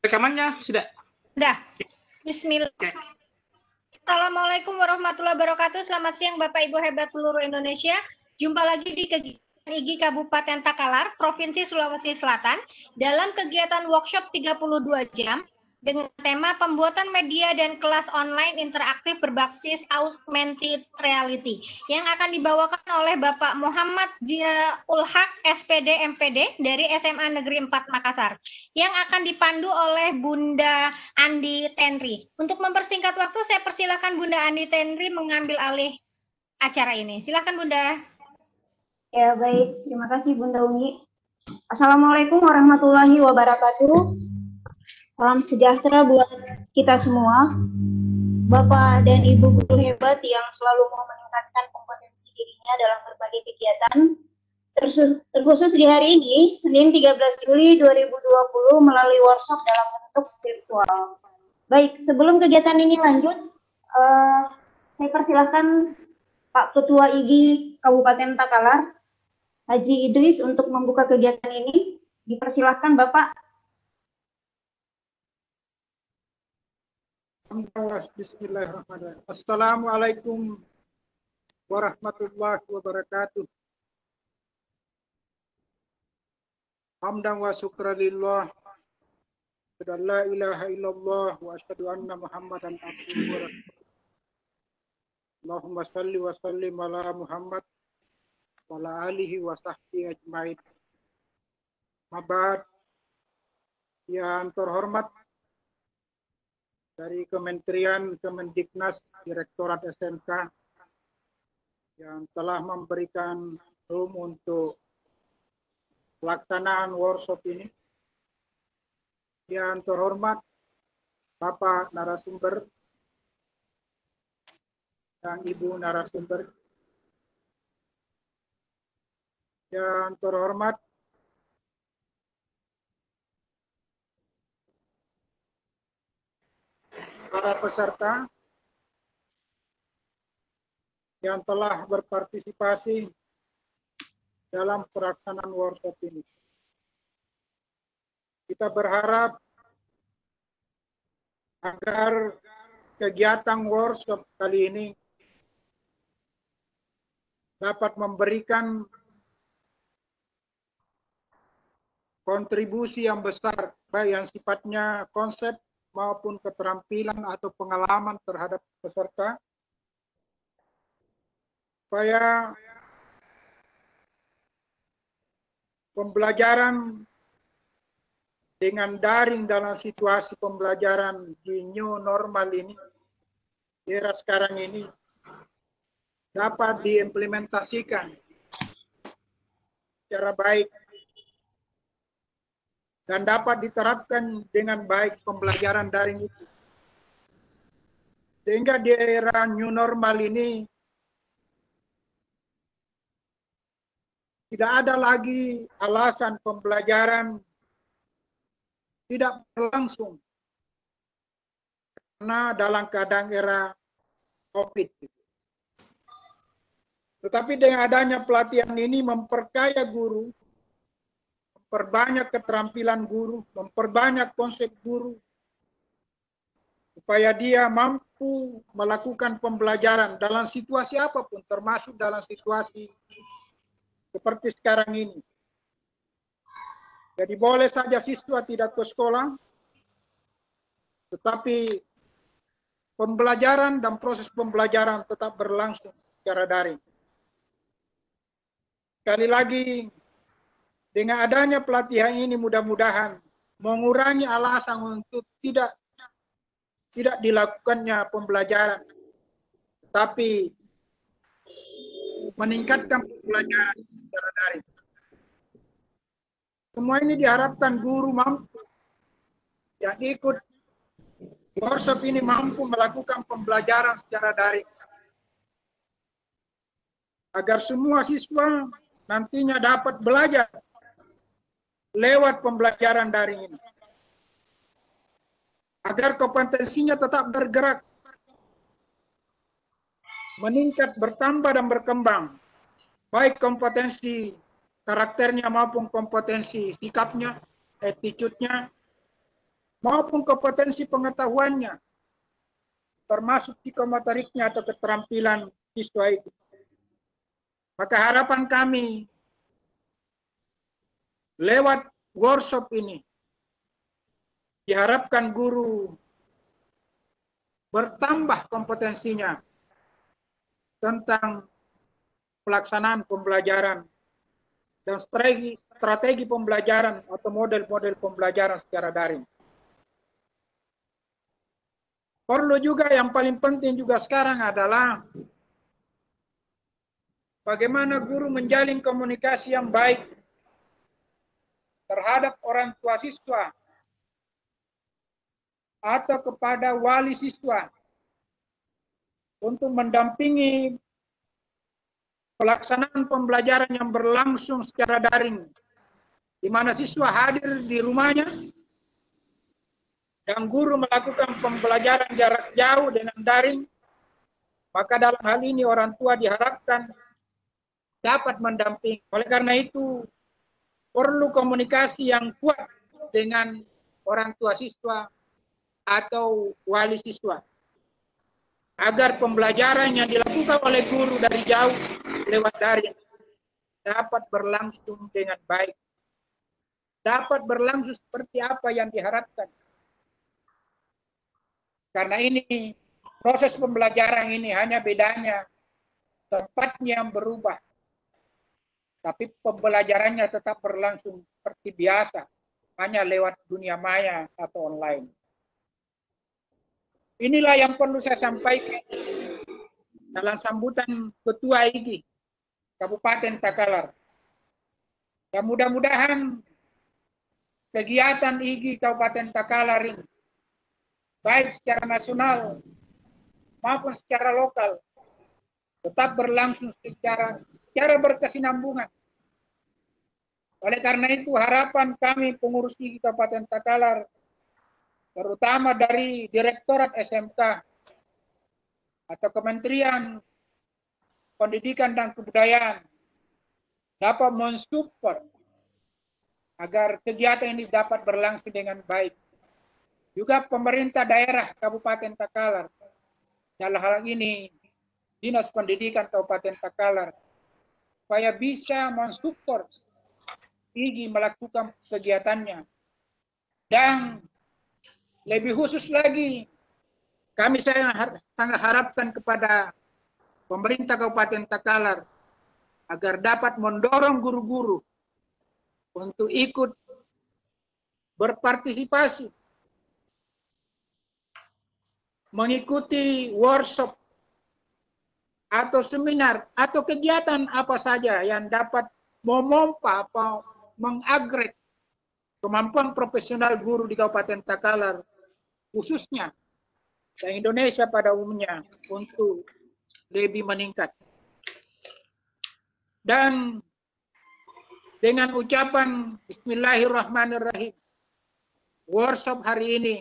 Rekamannya sudah? Sudah. Bismillah. Oke. Assalamualaikum warahmatullahi wabarakatuh. Selamat siang Bapak Ibu hebat seluruh Indonesia. Jumpa lagi di kegiatan IGI Kabupaten Takalar, Provinsi Sulawesi Selatan, dalam kegiatan workshop 32 jam dengan tema pembuatan media dan kelas online interaktif berbasis augmented reality yang akan dibawakan oleh Bapak Muhammad Ziaul Haq SPD MPD dari SMA Negeri 4 Makassar yang akan dipandu oleh Bunda Andi Tenri. Untuk mempersingkat waktu, saya persilakan Bunda Andi Tenri mengambil alih acara ini. Silakan Bunda. Ya, baik. Terima kasih Bunda Uni. Assalamualaikum warahmatullahi wabarakatuh. Salam sejahtera buat kita semua. Bapak dan Ibu guru hebat yang selalu mau meningkatkan kompetensi dirinya dalam berbagai kegiatan. Terkhusus di hari ini, Senin 13 Juli 2020 melalui workshop dalam bentuk virtual. Baik, sebelum kegiatan ini lanjut, saya persilahkan Pak Ketua IGI Kabupaten Takalar, Haji Idris, untuk membuka kegiatan ini. Dipersilahkan Bapak. Bismillahirrahmanirrahim. Assalamualaikum warahmatullahi wabarakatuh. Hamdan wa syukranillah. La ilaha illallah wa asyhadu anna Muhammadan abduhu wa rasuluh. Allahumma shalli wa sallim ala Muhammad wa ala alihi wa sahbihi ajmain. Mabad yang terhormat dari Kementerian Kemendiknas Direktorat SMK yang telah memberikan room untuk pelaksanaan workshop ini. Yang terhormat Bapak narasumber dan Ibu narasumber. Yang terhormat para peserta yang telah berpartisipasi dalam pelaksanaan workshop ini. Kita berharap agar kegiatan workshop kali ini dapat memberikan kontribusi yang besar, baik yang sifatnya konsep maupun keterampilan atau pengalaman terhadap peserta, supaya pembelajaran dengan daring dalam situasi pembelajaran di new normal ini, di era sekarang ini, dapat diimplementasikan secara baik dan dapat diterapkan dengan baik pembelajaran daring itu. Sehingga di era new normal ini tidak ada lagi alasan pembelajaran tidak berlangsung karena dalam keadaan era COVID. Tetapi dengan adanya pelatihan ini memperkaya guru, memperbanyak keterampilan guru, memperbanyak konsep guru, supaya dia mampu melakukan pembelajaran dalam situasi apapun, termasuk dalam situasi seperti sekarang ini. Jadi boleh saja siswa tidak ke sekolah, tetapi pembelajaran dan proses pembelajaran tetap berlangsung secara daring. Sekali lagi, dengan adanya pelatihan ini mudah-mudahan mengurangi alasan untuk tidak dilakukannya pembelajaran, tapi meningkatkan pembelajaran secara daring. Semua ini diharapkan guru mampu yang ikut workshop ini mampu melakukan pembelajaran secara daring, agar semua siswa nantinya dapat belajar lewat pembelajaran daring ini, agar kompetensinya tetap bergerak, meningkat, bertambah dan berkembang, baik kompetensi karakternya maupun kompetensi sikapnya, attitude-nya, maupun kompetensi pengetahuannya, termasuk psikomotoriknya atau keterampilan siswa itu. Maka harapan kami lewat workshop ini, diharapkan guru bertambah kompetensinya tentang pelaksanaan pembelajaran dan strategi pembelajaran atau model-model pembelajaran secara daring. Perlu juga yang paling penting juga sekarang adalah bagaimana guru menjalin komunikasi yang baik terhadap orang tua siswa atau kepada wali siswa untuk mendampingi pelaksanaan pembelajaran yang berlangsung secara daring, di mana siswa hadir di rumahnya dan guru melakukan pembelajaran jarak jauh dengan daring. Maka dalam hal ini orang tua diharapkan dapat mendampingi. Oleh karena itu perlu komunikasi yang kuat dengan orang tua siswa atau wali siswa agar pembelajaran yang dilakukan oleh guru dari jauh lewat daring dapat berlangsung dengan baik, dapat berlangsung seperti apa yang diharapkan. Karena ini proses pembelajaran ini hanya bedanya tempatnya yang berubah, tapi pembelajarannya tetap berlangsung seperti biasa, hanya lewat dunia maya atau online. Inilah yang perlu saya sampaikan dalam sambutan Ketua IGI Kabupaten Takalar. Dan mudah-mudahan kegiatan IGI Kabupaten Takalar ini, baik secara nasional maupun secara lokal, tetap berlangsung secara berkesinambungan. Oleh karena itu harapan kami pengurus IGI Kabupaten Takalar, terutama dari Direktorat SMK atau Kementerian Pendidikan dan Kebudayaan, dapat mensupport agar kegiatan ini dapat berlangsung dengan baik. Juga pemerintah daerah Kabupaten Takalar, dalam hal ini Dinas Pendidikan Kabupaten Takalar, supaya bisa mensupport IGI melakukan kegiatannya. Dan lebih khusus lagi, kami sangat harapkan kepada pemerintah Kabupaten Takalar agar dapat mendorong guru-guru untuk ikut berpartisipasi, mengikuti workshop atau seminar atau kegiatan apa saja yang dapat memompa atau mengupgrade kemampuan profesional guru di Kabupaten Takalar, khususnya dan Indonesia pada umumnya, untuk lebih meningkat. Dan dengan ucapan Bismillahirrahmanirrahim, workshop hari ini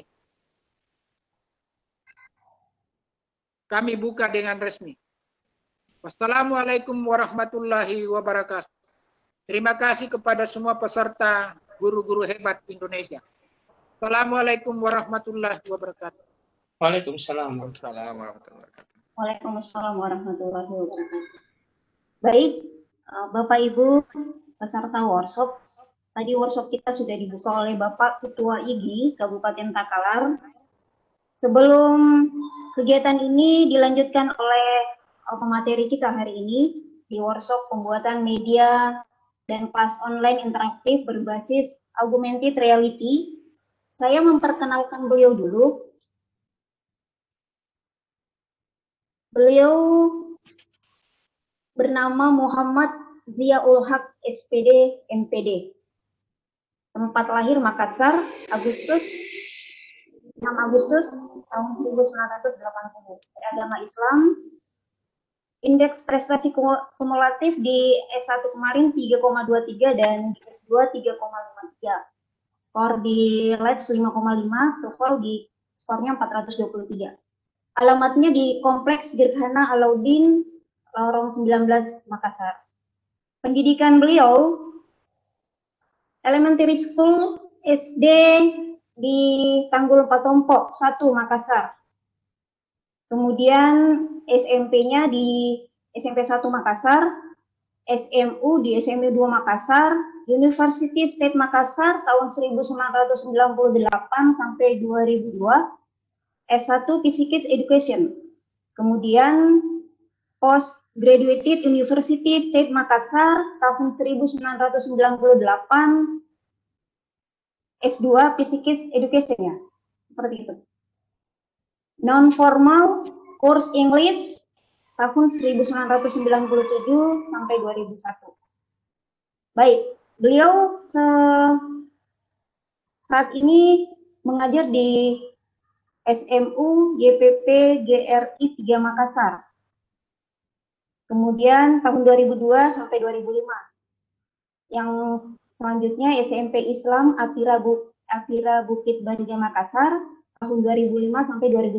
kami buka dengan resmi. Wassalamualaikum warahmatullahi wabarakatuh. Terima kasih kepada semua peserta guru-guru hebat Indonesia. Assalamualaikum warahmatullahi wabarakatuh. Waalaikumsalam. Waalaikumsalam warahmatullahi wabarakatuh. Baik, Bapak Ibu peserta workshop, tadi workshop kita sudah dibuka oleh Bapak Ketua IGI Kabupaten Takalar. Sebelum kegiatan ini dilanjutkan oleh pemateri kita hari ini di workshop pembuatan media dan kelas online interaktif berbasis augmented reality, saya memperkenalkan beliau dulu. Beliau bernama Muhammad Ziaul Haq SPD MPD. Tempat lahir Makassar, 6 Agustus tahun 1980. Beragama Islam. Indeks prestasi kumulatif di S1 kemarin 3,23 dan di S2 3,53. Skor di LEDS 5,5, TOEFL di skornya 423. Alamatnya di Kompleks Girhana Alauddin, Lorong 19, Makassar. Pendidikan beliau, elementary school, SD, di Tanggul Patompok 1 Makassar. Kemudian SMP-nya di SMP 1 Makassar, SMU di SMU 2 Makassar, University State Makassar tahun 1998 sampai 2002, S1 Physics Education. Kemudian Postgraduate University State Makassar tahun 1998, S2 Physics Education ya. Seperti itu. Non-formal course English tahun 1997 sampai 2001. Baik, beliau saat ini mengajar di SMU YPP GRI 3 Makassar. Kemudian tahun 2002 sampai 2005. Yang selanjutnya SMP Islam Afira Bukit Bariga Makassar tahun 2005 sampai 2010.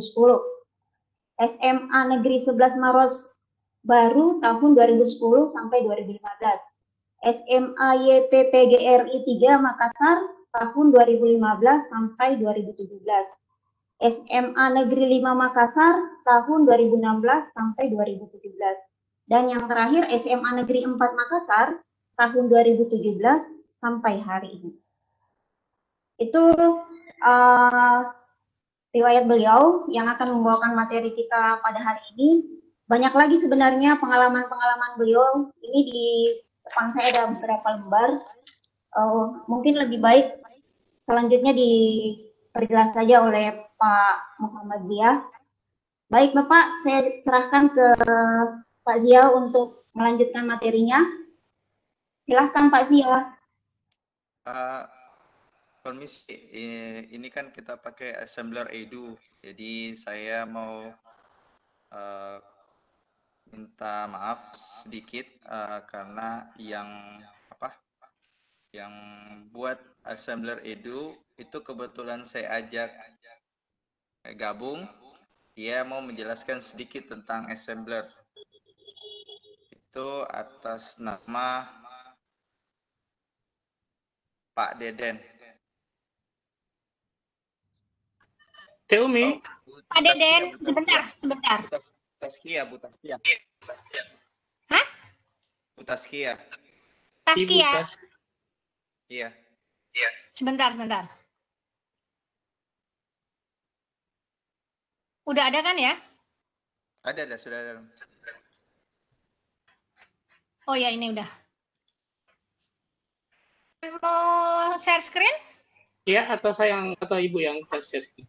SMA Negeri 11 Maros Baru tahun 2010 sampai 2015. SMA YPP GRI 3 Makassar tahun 2015 sampai 2017. SMA Negeri 5 Makassar tahun 2016 sampai 2017. Dan yang terakhir SMA Negeri 4 Makassar tahun 2017 sampai hari ini. Itu riwayat beliau yang akan membawakan materi kita pada hari ini. Banyak lagi sebenarnya pengalaman-pengalaman beliau. Ini di depan saya ada beberapa lembar. Mungkin lebih baik selanjutnya diperjelas saja oleh Pak Muhammad Zia. Baik Bapak, saya serahkan ke Pak Zia untuk melanjutkan materinya. Silahkan Pak Zia. Permisi, ini kan kita pakai assembler edu, jadi saya mau minta maaf sedikit karena yang buat assembler edu itu kebetulan saya ajak gabung, dia mau menjelaskan sedikit tentang assembler. Itu atas nama Pak Deden. Teumi. Pak Deden, sebentar. Bu Taskia. Hah? Bu Taskia. Taskia. Iya. Sebentar. Udah ada kan ya? Ada, sudah ada. Oh ya, ini udah. Mau share screen? Ya, atau Ibu yang share screen?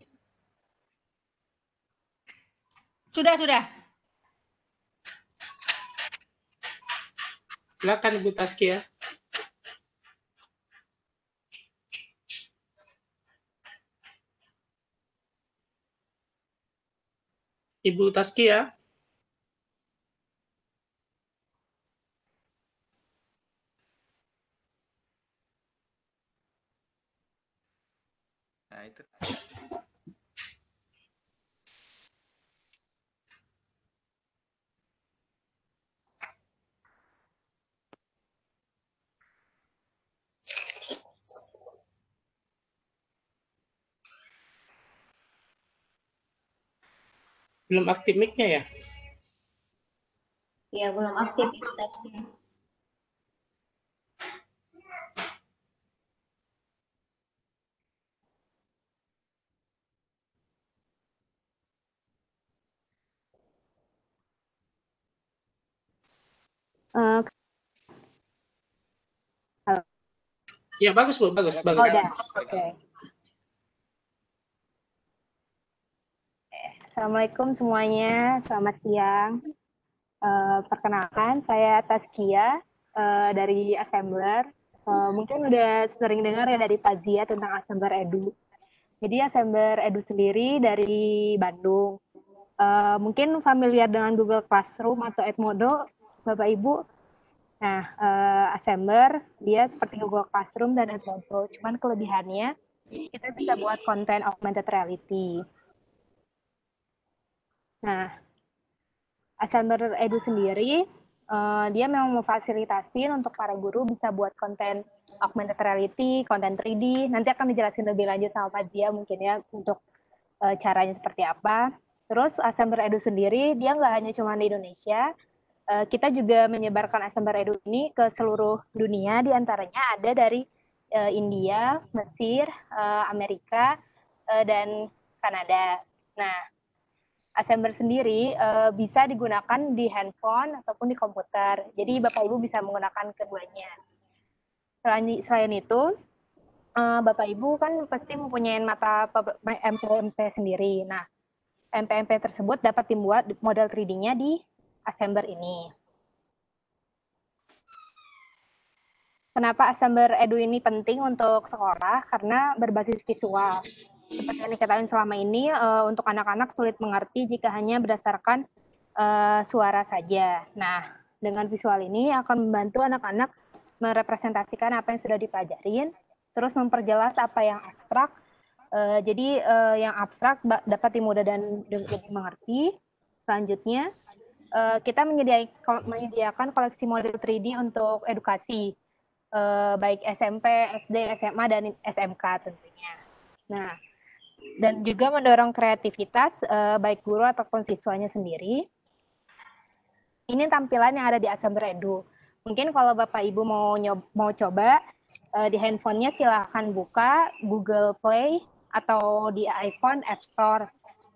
Sudah. Silakan Ibu Taskia. Ibu Taskia. Nah, itu. Belum aktif mic-nya ya? Ya, belum aktif Ibu Taskia. Ya, bagus Bu, bagus. Oh, udah. Oke. Assalamualaikum semuanya, selamat siang. Perkenalkan, saya Taskia dari Assembler. Mungkin udah sering dengar ya dari Pak Zia tentang Assembler Edu. Jadi Assembler Edu sendiri dari Bandung. Mungkin familiar dengan Google Classroom atau Edmodo, Bapak Ibu. Nah, Assembler dia seperti Google Classroom dan Edmodo, cuman kelebihannya kita bisa buat konten augmented reality. Nah, Assembler Edu sendiri dia memang memfasilitasi untuk para guru bisa buat konten augmented reality, content 3D. Nanti akan dijelasin lebih lanjut sama Pak Zia mungkin ya untuk caranya seperti apa. Terus Assembler Edu sendiri, dia nggak hanya cuma di Indonesia, kita juga menyebarkan Assembler Edu ini ke seluruh dunia, diantaranya ada dari India, Mesir, Amerika, dan Kanada. Nah, Assembler sendiri bisa digunakan di handphone ataupun di komputer. Jadi Bapak Ibu bisa menggunakan keduanya. Selain itu, Bapak Ibu kan pasti mempunyai mata MP-MP sendiri. Nah, MP-MP tersebut dapat dibuat model 3D-nya di Assembler ini. Kenapa Assembler Edu ini penting untuk sekolah? Karena berbasis visual. Seperti yang diketahui selama ini, untuk anak-anak sulit mengerti jika hanya berdasarkan suara saja. Nah, dengan visual ini akan membantu anak-anak merepresentasikan apa yang sudah dipelajarin, terus memperjelas apa yang abstrak. Jadi yang abstrak dapat dimudah dan lebih mengerti. Selanjutnya, kita menyediakan koleksi model 3D untuk edukasi, baik SMP, SD, SMA, dan SMK tentunya. Nah, dan juga mendorong kreativitas baik guru ataupun siswanya sendiri. Ini tampilan yang ada di Assembler Edu. Mungkin kalau Bapak Ibu mau coba di handphonenya silahkan buka Google Play atau di iPhone App Store,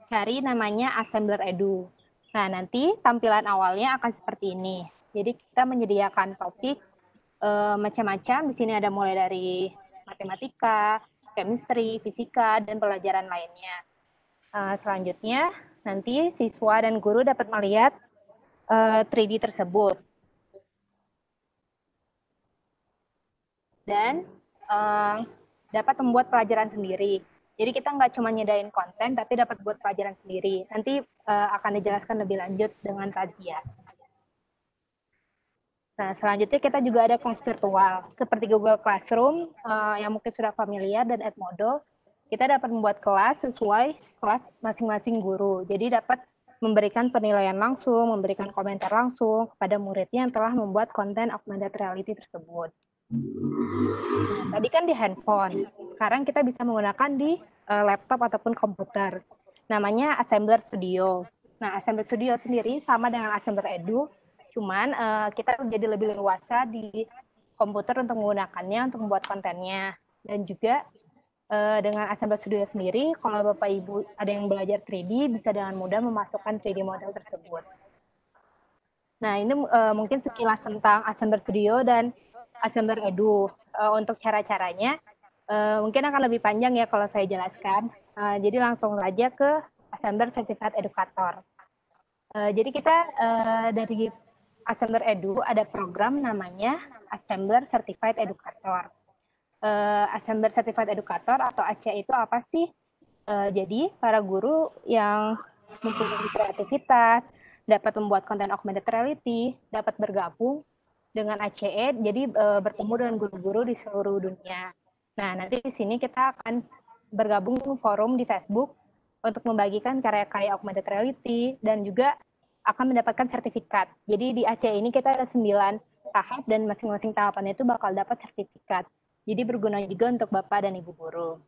cari namanya Assembler Edu. Nah, nanti tampilan awalnya akan seperti ini. Jadi kita menyediakan topik macam-macam. Di sini ada mulai dari matematika, chemistry, fisika, dan pelajaran lainnya. Selanjutnya, nanti siswa dan guru dapat melihat 3D tersebut. Dan dapat membuat pelajaran sendiri. Jadi kita nggak cuma nyedain konten, tapi dapat buat pelajaran sendiri. Nanti akan dijelaskan lebih lanjut dengan Razia. Nah, selanjutnya kita juga ada kelas virtual. Seperti Google Classroom, yang mungkin sudah familiar, dan Edmodo, kita dapat membuat kelas sesuai kelas masing-masing guru. Jadi dapat memberikan penilaian langsung, memberikan komentar langsung kepada muridnya yang telah membuat konten augmented reality tersebut. Nah, tadi kan di handphone, sekarang kita bisa menggunakan di laptop ataupun komputer. Namanya Assembler Studio. Nah, Assembler Studio sendiri sama dengan Assembler Edu, cuman kita menjadi lebih leluasa di komputer untuk menggunakannya, untuk membuat kontennya. Dan juga dengan Assembler Studio sendiri, kalau Bapak Ibu ada yang belajar 3D, bisa dengan mudah memasukkan 3D model tersebut. Nah, ini mungkin sekilas tentang Assembler Studio dan Assembler Edu. Untuk cara-caranya, mungkin akan lebih panjang ya kalau saya jelaskan. Jadi langsung saja ke Assembler Certified Educator. Jadi kita dari Assembler Edu ada program namanya Assembler Certified Educator. Assembler Certified Educator atau AC itu apa sih? Jadi para guru yang mempunyai kreativitas, dapat membuat konten augmented reality, dapat bergabung dengan ACE, jadi bertemu dengan guru-guru di seluruh dunia. Nah, nanti di sini kita akan bergabung forum di Facebook untuk membagikan karya-karya augmented reality dan juga akan mendapatkan sertifikat. Jadi di ACE ini kita ada 9 tahap dan masing-masing tahapannya itu bakal dapat sertifikat. Jadi berguna juga untuk Bapak dan Ibu guru.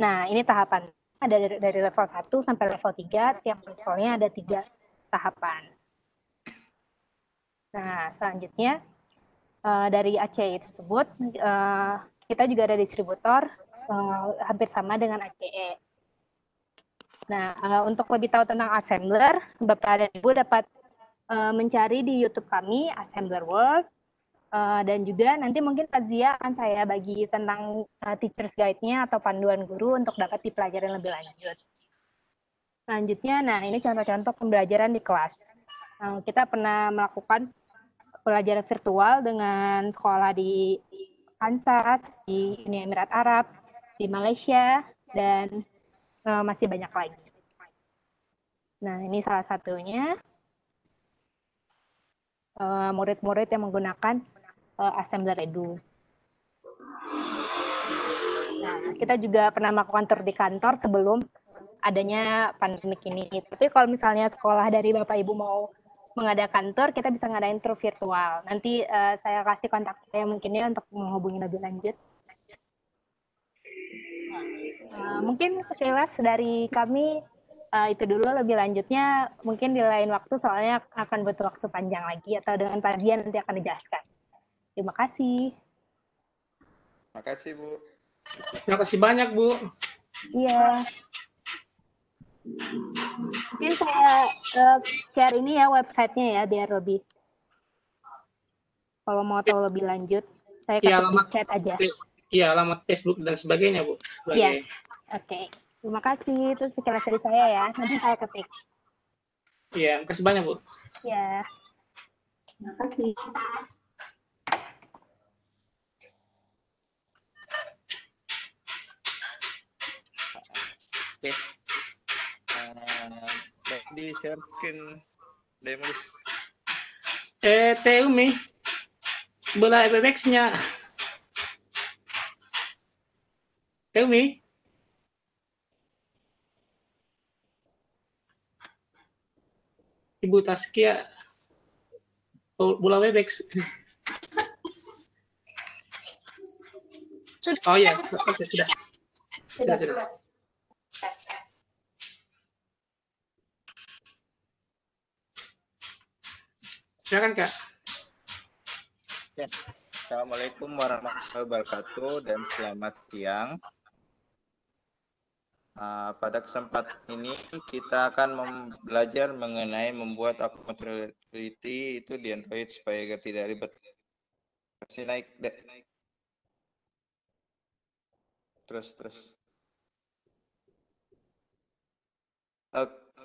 Nah, ini tahapan. Ada dari level 1 sampai level 3, tiap levelnya ada 3 tahapan. Nah, selanjutnya dari ACE tersebut, kita juga ada distributor hampir sama dengan ACE. Nah, untuk lebih tahu tentang Assembler, Bapak dan Ibu dapat mencari di YouTube kami, Assembler World, dan juga nanti mungkin Pak Zia akan saya bagi tentang Teacher's Guide-nya atau panduan guru untuk dapat dipelajari lebih lanjut. Selanjutnya, nah ini contoh-contoh pembelajaran di kelas. Kita pernah melakukan pelajaran virtual dengan sekolah di Kansas, di Uni Emirat Arab, di Malaysia, dan masih banyak lagi. Nah, ini salah satunya murid-murid yang menggunakan Assembler Edu. Nah, kita juga pernah melakukan tur di kantor sebelum adanya pandemik ini. Tapi kalau misalnya sekolah dari Bapak Ibu mau mengadakan tour, kita bisa ngadain tour virtual. Nanti saya kasih kontak saya mungkinnya untuk menghubungi lebih lanjut. Mungkin sekilas dari kami itu dulu, lebih lanjutnya mungkin di lain waktu soalnya akan butuh waktu panjang lagi atau dengan Pak Dian nanti akan dijelaskan. Terima kasih. Terima kasih, Bu. Terima kasih banyak, Bu. Iya. Mungkin saya share ini ya websitenya ya biar lebih. Kalau mau tahu lebih lanjut, saya Iya, kasih di alamat chat aja. Iya, alamat Facebook dan sebagainya, Bu. Iya. Oke. Terima kasih. Itu sekilas dari saya ya. Nanti saya ketik. Iya, terima kasih banyak, Bu. Ya. Terima kasih. Oke. Di share screen Demulis. Teumi. Bola FBX-nya. Teumi. Ibu Taskia. Bola WebEx. Oh iya, oke, sudah. Sudah. Silakan, Kak. Ya. Assalamualaikum warahmatullahi wabarakatuh dan selamat siang. Pada kesempatan ini kita akan belajar mengenai membuat accountability itu di Android supaya tidak ribet. Kasih naik deh. Terus.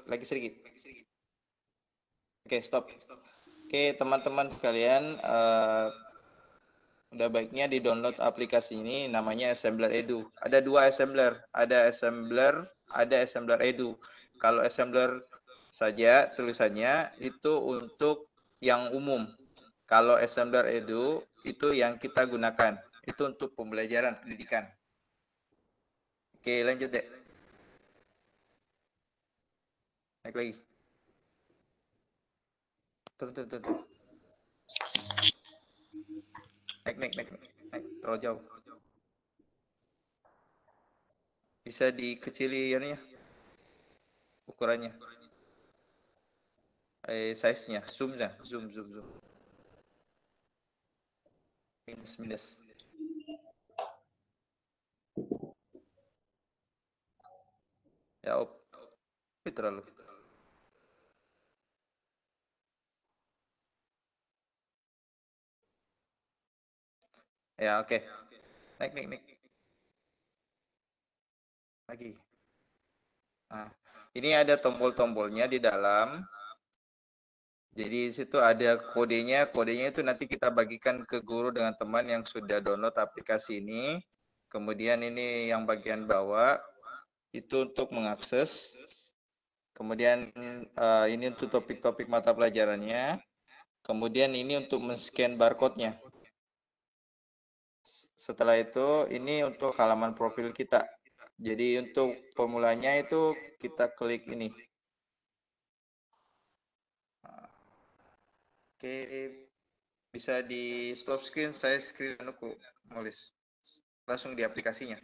Lagi sedikit. Oke, stop. Oke, teman-teman sekalian, udah baiknya di-download aplikasi ini, namanya Assembler Edu. Ada dua Assembler, ada Assembler Edu. Kalau Assembler saja tulisannya itu untuk yang umum. Kalau Assembler Edu itu yang kita gunakan, itu untuk pembelajaran pendidikan. Oke, lanjut deh. Naik lagi. Turun. Naik, terlalu jauh. Bisa dikecili ya, ukurannya. Size-nya, zoom. Minus. Ya, terlalu. Ya, oke. Naik. Lagi. Nah, ini ada tombol-tombolnya di dalam. Jadi di situ ada kodenya. Kodenya itu nanti kita bagikan ke guru dengan teman yang sudah download aplikasi ini. Kemudian ini yang bagian bawah itu untuk mengakses. Kemudian ini untuk topik-topik mata pelajarannya. Kemudian ini untuk men-scan barcode-nya. Setelah itu ini untuk halaman profil kita. Jadi untuk formulanya itu kita klik ini. Oke, bisa di stop screen, saya screen aku nulis. Langsung di aplikasinya.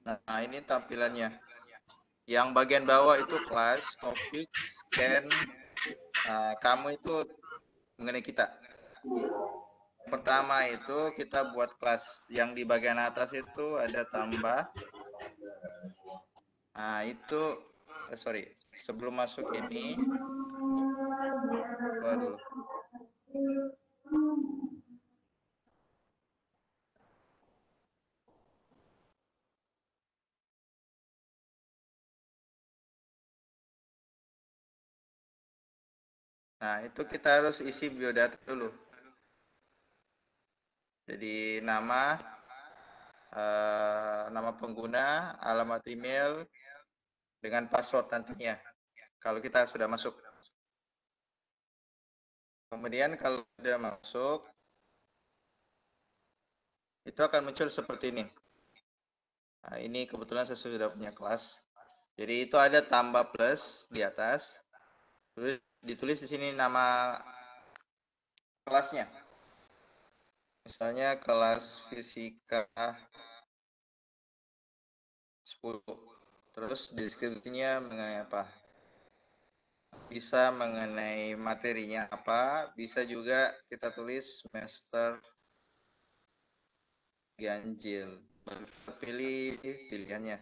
Nah, ini tampilannya. Yang bagian bawah itu kelas, topik, scan. Nah, kamu itu mengenai kita. Pertama itu kita buat kelas. Yang di bagian atas itu ada tambah. Nah, itu sorry. Sebelum masuk ini, keluar dulu. Nah, itu kita harus isi biodata dulu. Jadi nama, nama pengguna, alamat email, dengan password nantinya kalau kita sudah masuk. Kemudian kalau sudah masuk, itu akan muncul seperti ini. Nah, ini kebetulan saya sudah punya kelas. Jadi itu ada tambah plus di atas. Ditulis di sini nama kelasnya. Misalnya kelas fisika 10. Terus deskripsinya mengenai apa? Bisa mengenai materinya apa, bisa juga kita tulis semester ganjil. Pilih pilihannya.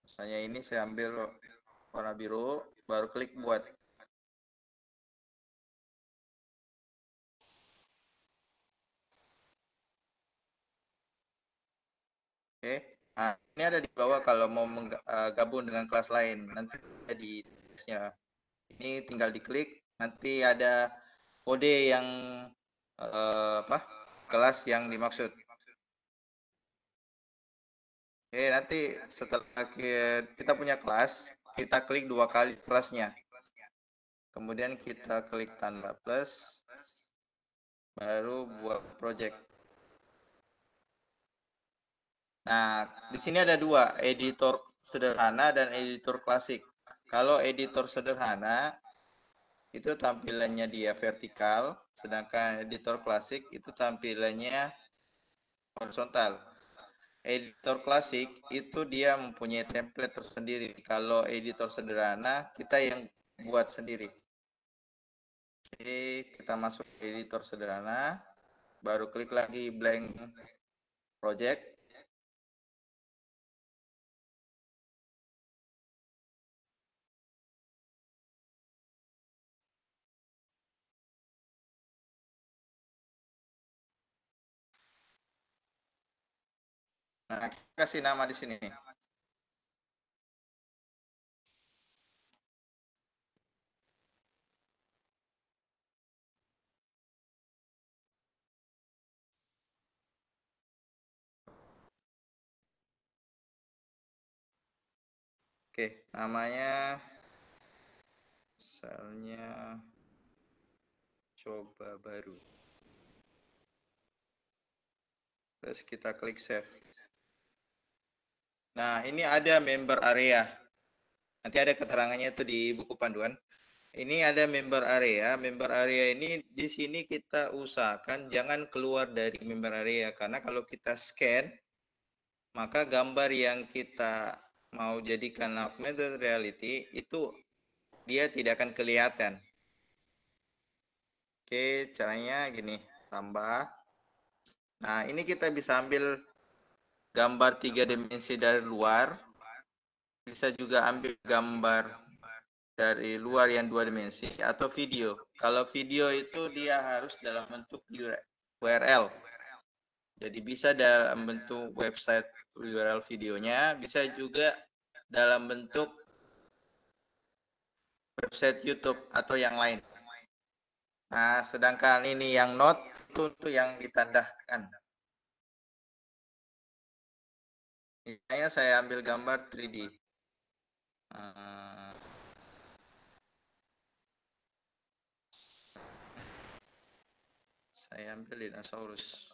Misalnya ini saya ambil warna biru, baru klik buat. Oke. Nah, ini ada di bawah kalau mau gabung dengan kelas lain. Nanti ada di tulisnya. Ini tinggal diklik, nanti ada kode yang kelas yang dimaksud. Oke, nanti setelah kita punya kelas, kita klik 2 kali kelasnya. Kemudian kita klik tanda plus, baru buat project. Nah, di sini ada 2, editor sederhana dan editor klasik. Kalau editor sederhana, itu tampilannya dia vertikal, sedangkan editor klasik itu tampilannya horizontal. Editor klasik itu dia mempunyai template tersendiri. Kalau editor sederhana, kita yang buat sendiri. Oke, kita masuk editor sederhana, baru klik lagi blank project. Nah, kasih nama di sini. Oke, namanya misalnya coba baru. Terus kita klik save. Nah, ini ada member area. Nanti ada keterangannya itu di buku panduan. Ini ada member area. Member area ini di sini kita usahakan jangan keluar dari member area, karena kalau kita scan, maka gambar yang kita mau jadikan augmented reality itu dia tidak akan kelihatan. Oke, caranya gini, tambah. Nah, ini kita bisa ambil gambar 3 dimensi dari luar. Bisa juga ambil gambar dari luar yang 2 dimensi atau video. Kalau video itu dia harus dalam bentuk URL. Jadi bisa dalam bentuk website URL videonya, bisa juga dalam bentuk website YouTube atau yang lain. Nah, sedangkan ini yang not itu untuk yang ditandahkan. Misalnya saya ambil gambar 3D. Saya ambil dinosaurus.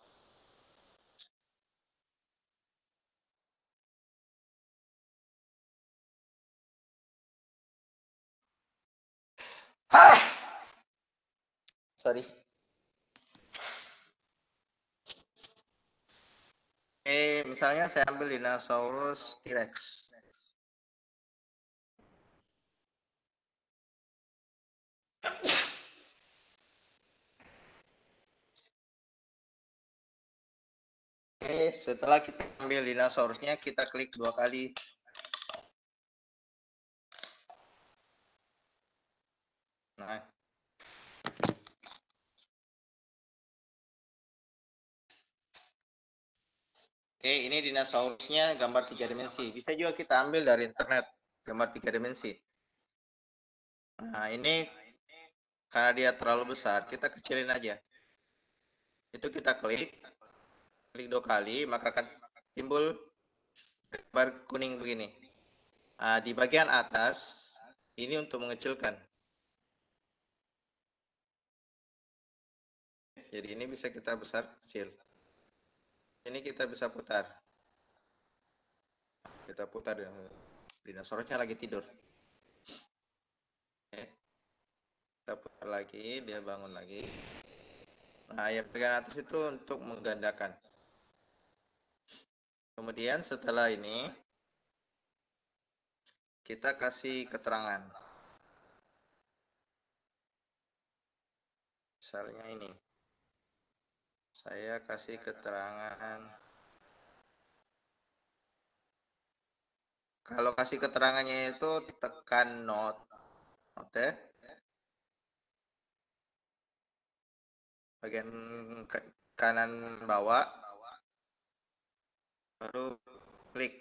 Sorry. Misalnya saya ambil dinosaurus T-Rex. Setelah kita ambil dinosaurusnya, kita klik 2 kali. Nah. Ini dinosaurusnya gambar 3 dimensi. Bisa juga kita ambil dari internet, gambar 3 dimensi. Nah, ini karena dia terlalu besar, kita kecilin aja. Itu kita klik. klik 2 kali, maka akan timbul gambar kuning begini. Nah, di bagian atas ini untuk mengecilkan. Jadi ini bisa kita besar kecil. Ini kita bisa putar. Kita putar, dinosaurusnya lagi tidur. Kita putar lagi, dia bangun lagi. Nah, yang bagian atas itu untuk menggandakan. Kemudian setelah ini kita kasih keterangan. Misalnya ini. Saya kasih keterangan. Kalau kasih keterangannya itu tekan note ya. Bagian kanan bawah, baru klik.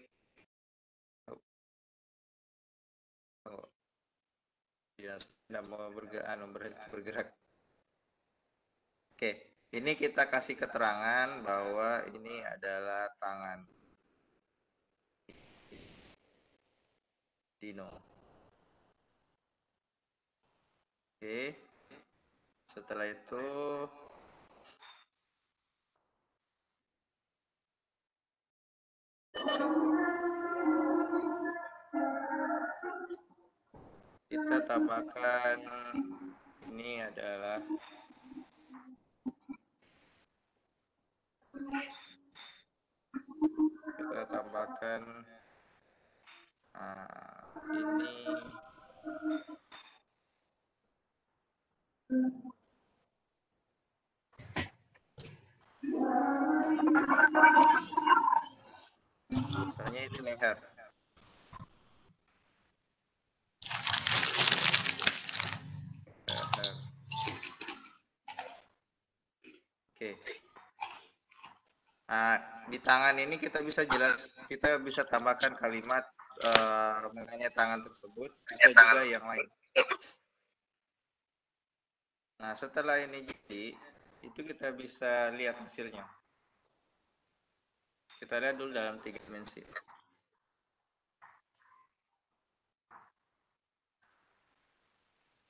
Dia tidak mau bergerak. Oke, ini kita kasih keterangan bahwa ini adalah tangan Dino. Oke, setelah itu kita tambahkan ini adalah kita tambahkan ini misalnya ini leher. Oke. Nah, di tangan ini kita bisa tambahkan kalimat mengenai tangan tersebut, bisa juga yang lain. Nah, setelah ini jadi, itu kita bisa lihat hasilnya. Kita lihat dulu dalam 3 dimensi.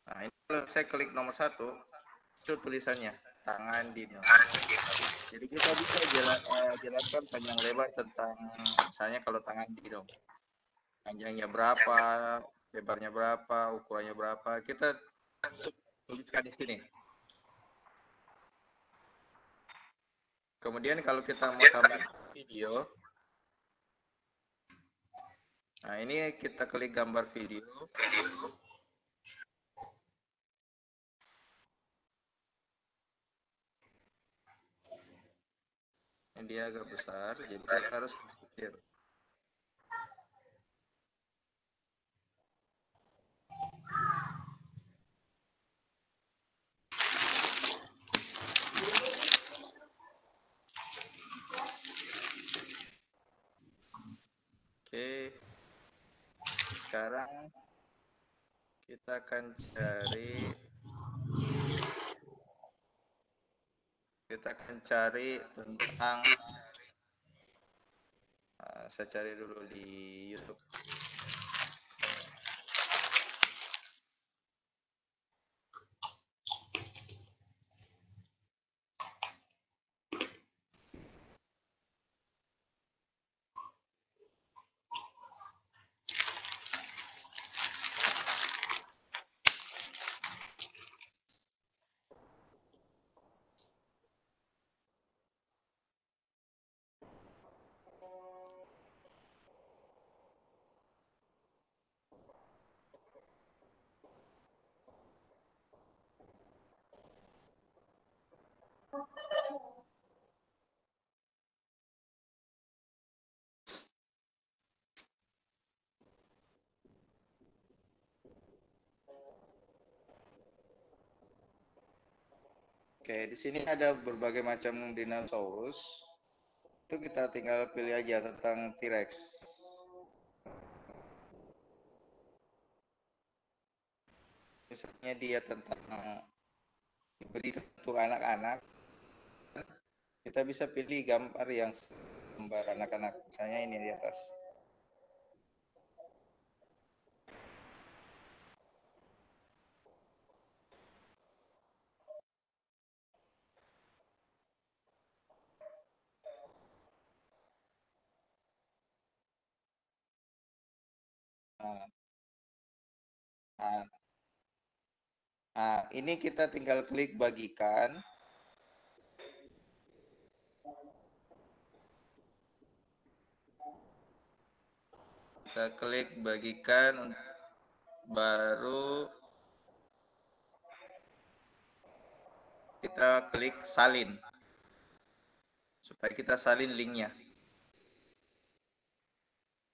Nah, ini kalau saya klik nomor 1, itu tulisannya tangan Dino. Jadi kita bisa jelaskan panjang lebar tentang misalnya kalau tangan Dino, panjangnya berapa, lebarnya berapa, ukurannya berapa, kita tuliskan di sini. Kemudian kalau kita mau tambah video, nah ini kita klik gambar video. Ini dia agak besar, jadi kita harus kecil. Oke, sekarang kita akan cari tentang saya cari dulu di YouTube. Oke, di sini ada berbagai macam dinosaurus. Itu kita tinggal pilih aja tentang T-Rex. Misalnya dia tentang beri untuk anak-anak, kita bisa pilih gambar yang gambar anak-anak. Misalnya ini di atas. Nah, nah, nah, ini kita tinggal klik bagikan. Kita klik bagikan, baru kita klik salin. Supaya kita salin linknya.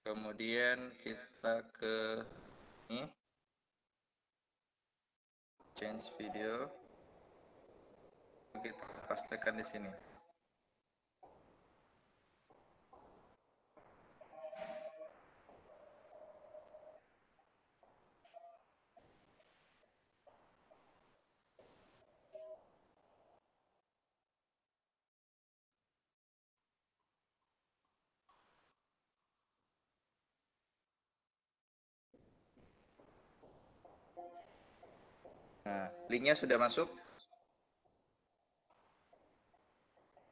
Kemudian kita ke ini. Change video. Kita pastikan di sini. Nah, linknya sudah masuk.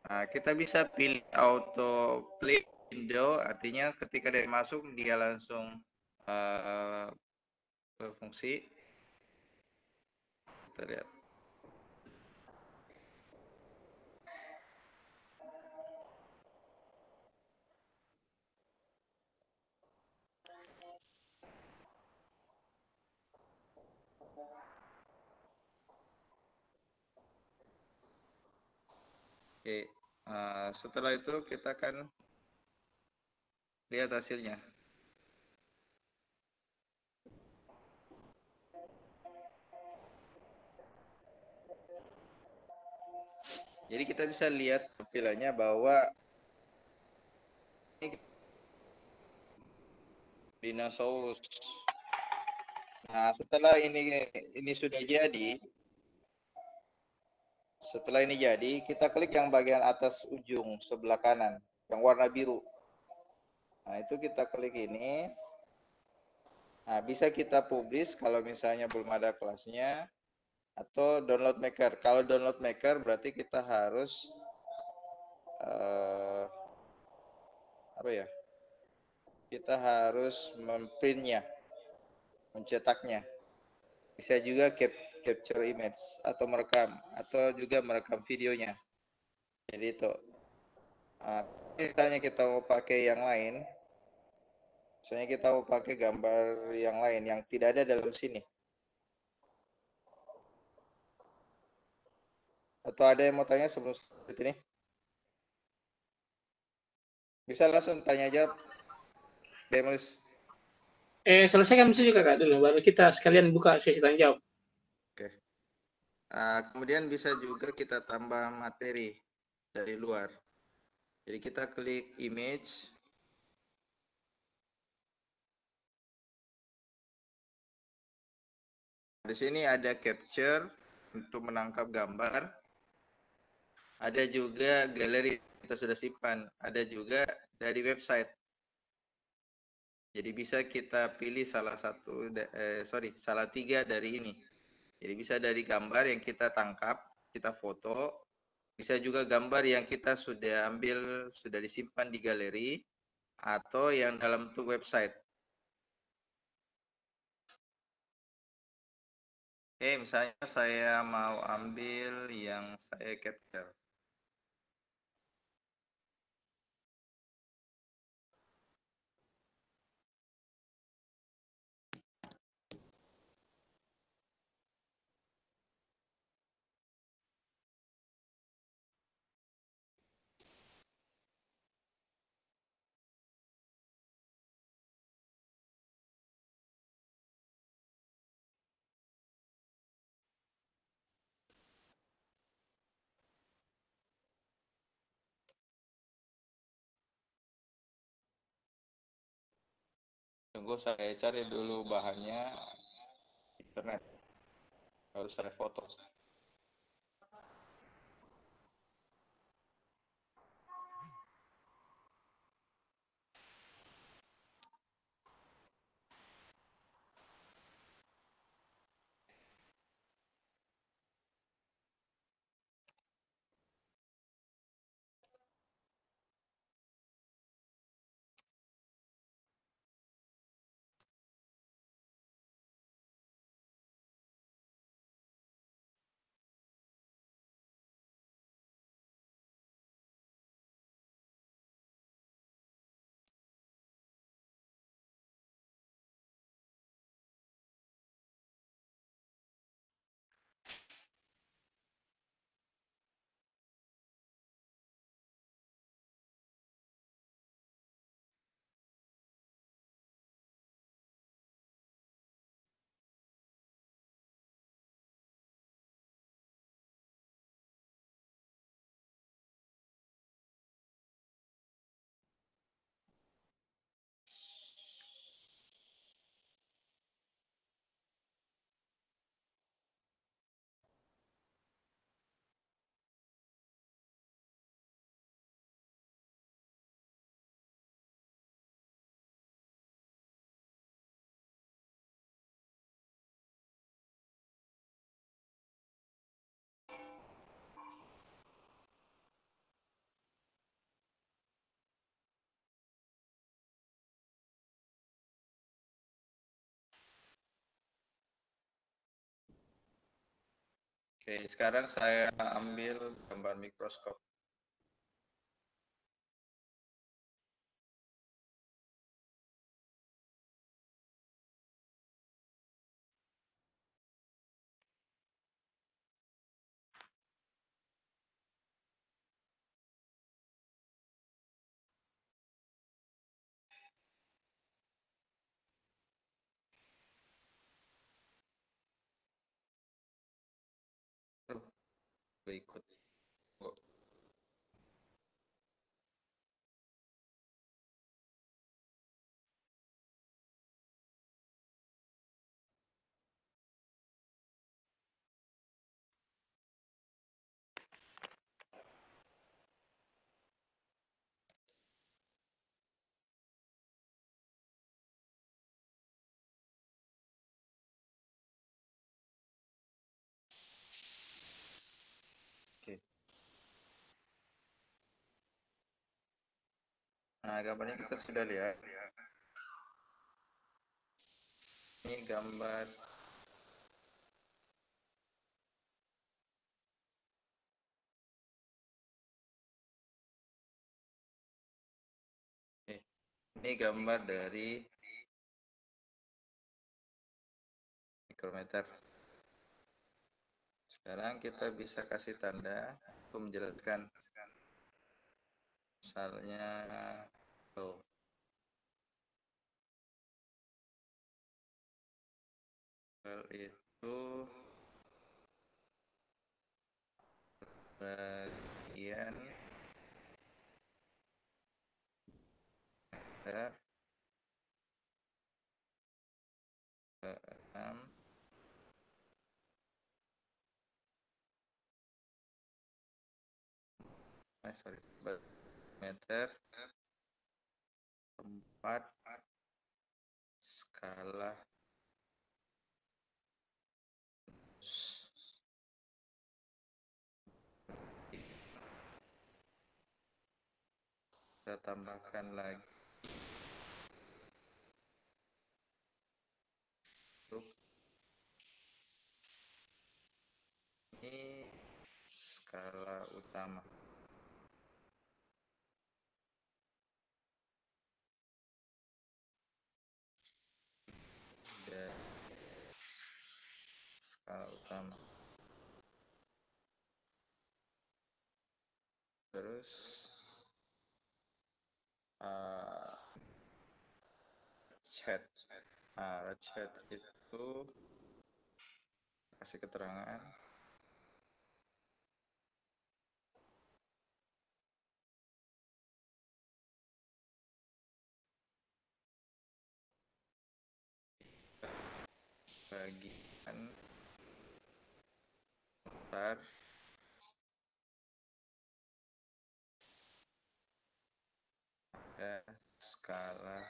Nah, kita bisa pilih auto play window, artinya ketika dia masuk dia langsung berfungsi. Kita lihat. Oke, setelah itu kita akan lihat hasilnya. Jadi kita bisa lihat tampilannya bahwa ini dinosaurus. Nah, setelah ini sudah jadi, kita klik yang bagian atas ujung sebelah kanan, yang warna biru. Nah, itu kita klik ini. Nah, bisa kita publish kalau misalnya belum ada kelasnya, atau download maker. Kalau download maker berarti kita harus kita harus memprintnya, mencetaknya. Bisa juga capture image atau merekam, atau juga merekam videonya. Jadi itu. Misalnya kita mau pakai yang lain, misalnya kita mau pakai gambar yang lain yang tidak ada dalam sini. Atau ada yang mau tanya sebelum ini? Bisa langsung tanya jawab. Demus. Selesaikan juga Kak dulu, baru kita sekalian buka sesi tanya jawab. Oke. Kemudian bisa juga kita tambah materi dari luar. Jadi kita klik image. Di sini ada capture untuk menangkap gambar. Ada juga galeri kita sudah simpan. Ada juga dari website. Jadi bisa kita pilih salah tiga dari ini. Jadi bisa dari gambar yang kita tangkap, kita foto. Bisa juga gambar yang kita sudah ambil, sudah disimpan di galeri, atau yang dalam bentuk website. Oke, misalnya saya mau ambil yang saya capture. Tunggu saya cari dulu bahannya internet. Harus saya foto. Oke, sekarang saya ambil gambar mikroskop. Berikut. Oh, oke. Nah, gambarnya kita sudah lihat. Ini gambar ini gambar dari mikrometer. Sekarang kita bisa kasih tanda untuk menjelaskan. Misalnya tuh, itu bagian ada 6 sorry, meter tempat skala kita tambahkan lagi untuk ini skala utama. Dan skala utama. Terus chat. Nah, chat itu kasih keterangan bagian ntar ada skala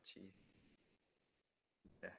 C. Ya.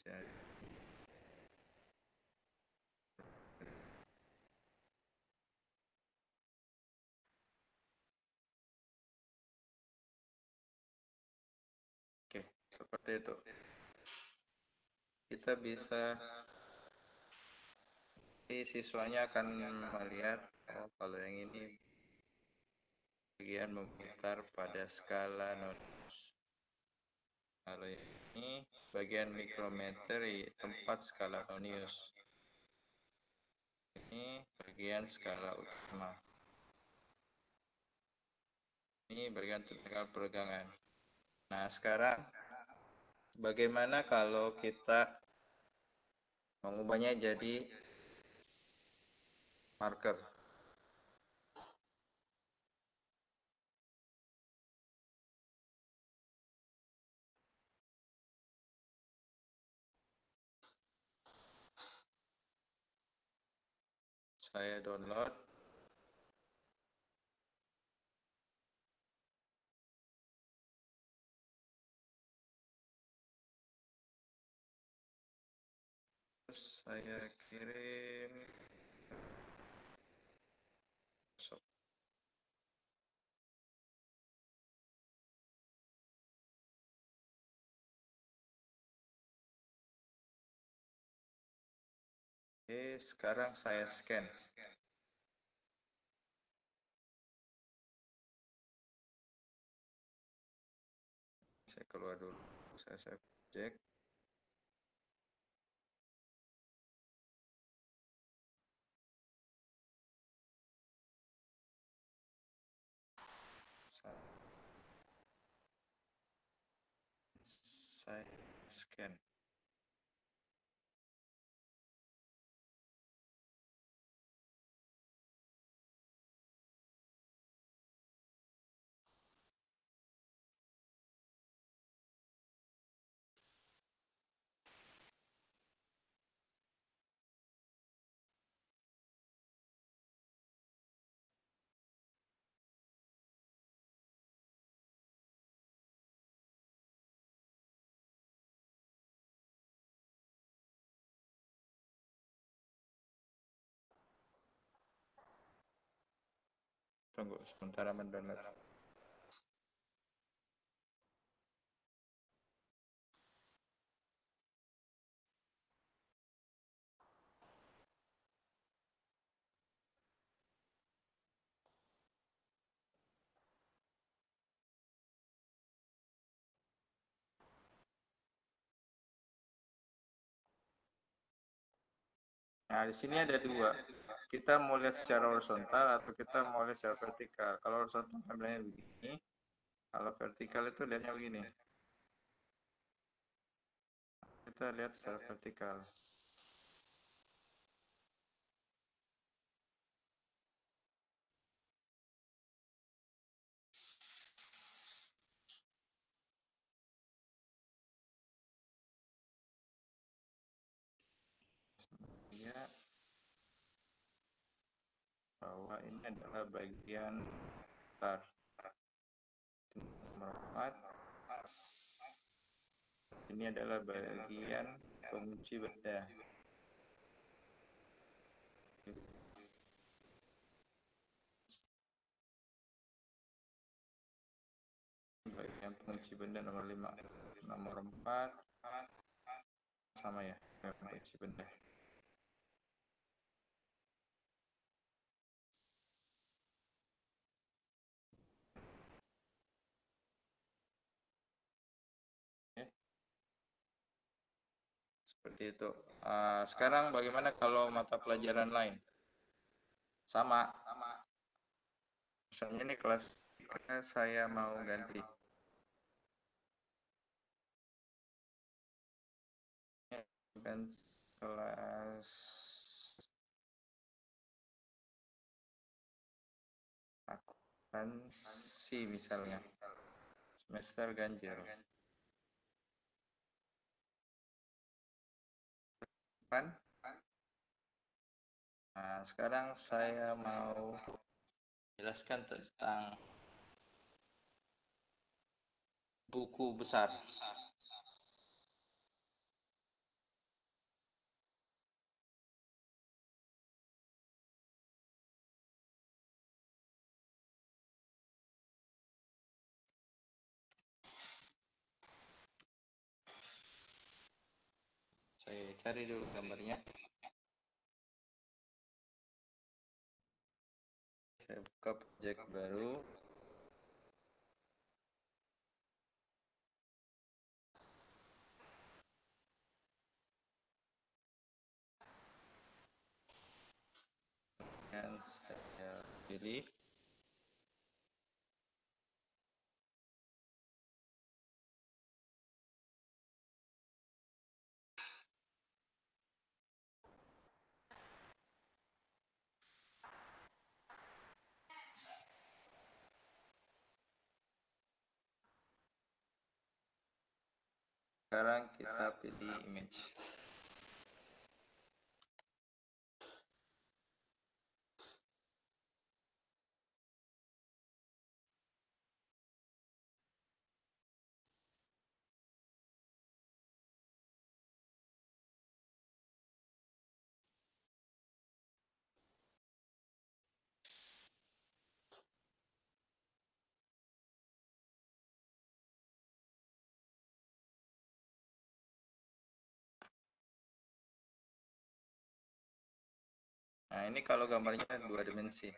Jadi, oke, seperti itu. kita bisa, siswanya akan melihat, oh kalau yang ini bagian memutar pada skala nonius. Kalau ini bagian mikrometer tempat skala nonius. Ini bagian skala utama. Ini bagian tenaga peregangan. Nah, sekarang bagaimana kalau kita mengubahnya jadi marker? Saya download. Terus saya kirim. Oke, sekarang saya scan. Saya keluar dulu. Saya cek. Saya scan. Tunggu sementara mendownload. Nah, di sini ada dua. Kita mau lihat secara horizontal atau kita mau lihat secara vertikal. Kalau horizontal lihatnya begini. Kalau vertikal itu lihatnya begini. Kita lihat secara vertikal. Ya, bahwa ini adalah bagian start. Nomor 4. Ini adalah bagian pengunci benda. Bagian pengunci benda nomor 5. Nomor 4 sama ya, pengunci benda. Seperti itu. Sekarang bagaimana kalau mata pelajaran lain? Sama. Misalnya ini kelas saya mau ganti. Kan kelas akuntansi misalnya. Semester ganjil. Kan? Nah, sekarang saya mau jelaskan tentang buku besar. Saya cari dulu gambarnya. Saya buka project baru. Dan saya pilih. Sekarang kita pilih image. Nah, ini kalau gambarnya 2 dimensi.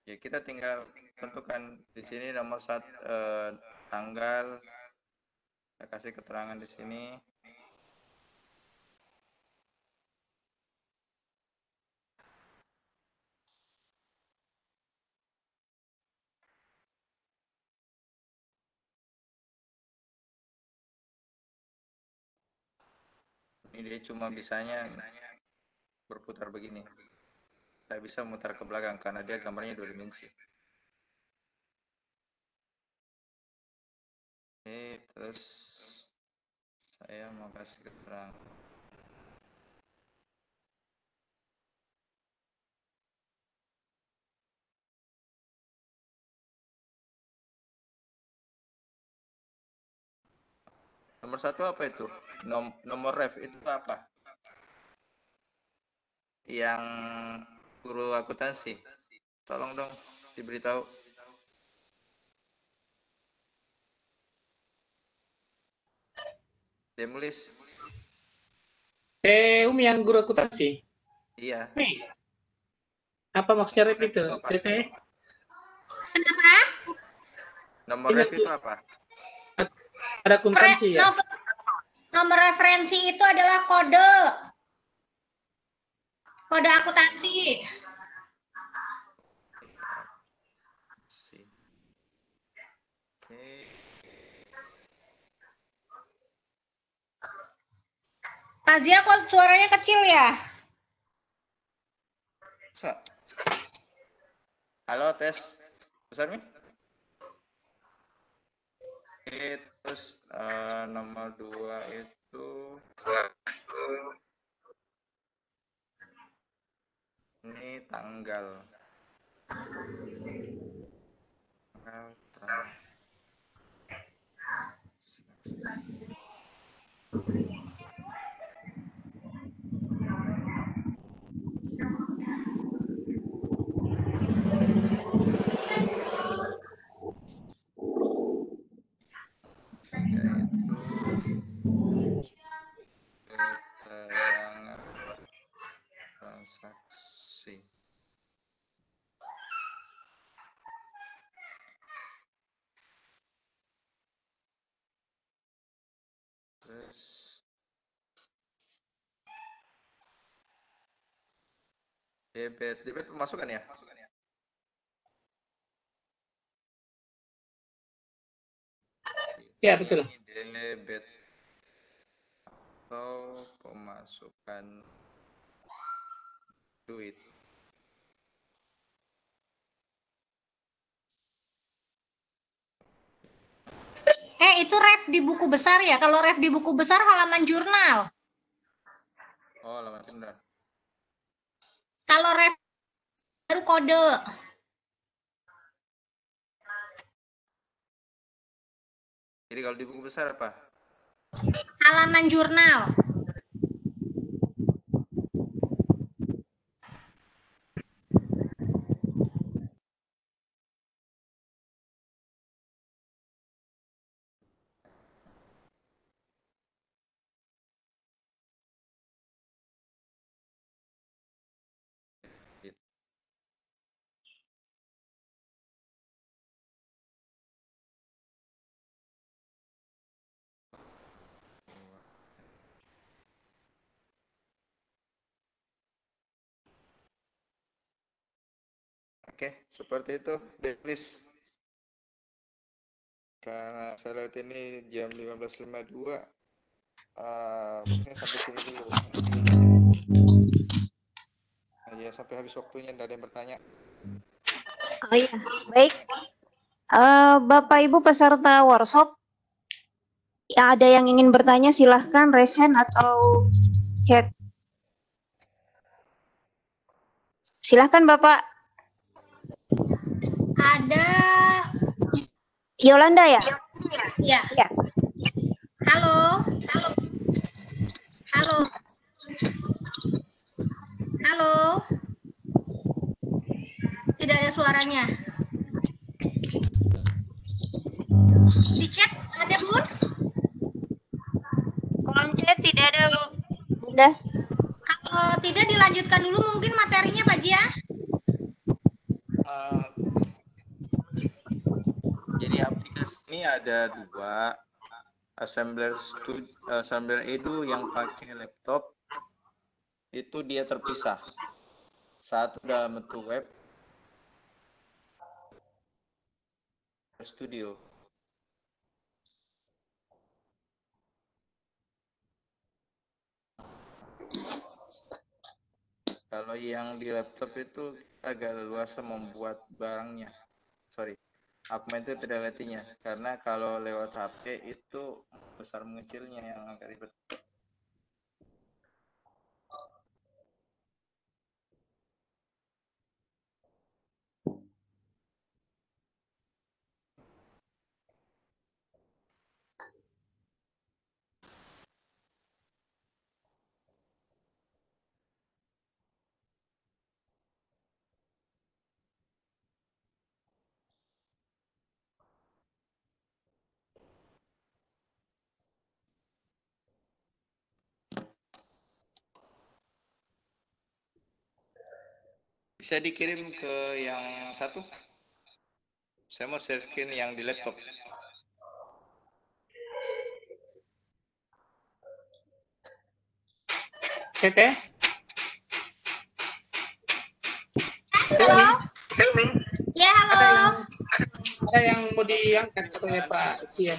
Ya, kita tinggal tentukan di sini nomor tanggal. Saya kasih keterangan di sini. Ini dia cuma bisanya berputar begini. Tidak bisa mutar ke belakang karena dia gambarnya 2 dimensi. Oke, terus saya mau kasih keterangan. Nomor 1 apa itu? Nomor ref itu apa? Yang guru akuntansi. Tolong dong diberitahu. Demulis. Umi yang guru akuntansi. Iya. Nih. Apa maksudnya ref itu? Ref? Nomor ref itu apa? Ada akuntansi ya? Nomor referensi itu adalah kode. Kode akuntansi. Oke. Pak Zia kok suaranya kecil ya? Halo, tes. Besar nih? Oke, terus nomor 2 itu ini tanggal. Keterangan transaksi. Terus debit pemasukan ya? Ya, betul. Debit atau pemasukan duit. Itu ref di buku besar ya? Kalau ref di buku besar halaman jurnal. Oh, halaman jurnal. Kalau ref baru kode. Jadi kalau di buku besar apa? Halaman jurnal. Oke, seperti itu. Please. Karena saya lihat ini jam 15.52. Mungkin sampai sini dulu. Ya, sampai habis waktunya, tidak ada yang bertanya. Oh iya, baik. Bapak Ibu peserta workshop, ya ada yang ingin bertanya silahkan raise hand atau chat. Silahkan Bapak. Ada Yolanda ya? ya. Ya. Halo. Halo. Halo. Tidak ada suaranya. Di chat ada, Bun? Kolom chat tidak ada, Bunda. Kalau tidak dilanjutkan dulu mungkin materinya, Pak Jia. Jadi aplikasi ini ada dua. Assembler Edu yang pakai laptop itu dia terpisah. Satu dalam bentuk web studio. Kalau yang di laptop itu agak leluasa membuat barangnya. Augmented reality-nya. Karena kalau lewat HP itu besar mengecilnya yang agak ribet. Bisa dikirim ke yang satu. Saya mau share screen yang di laptop. Tete? Halo. Ya, halo. Ada yang mau diangkat katanya Pak Sia.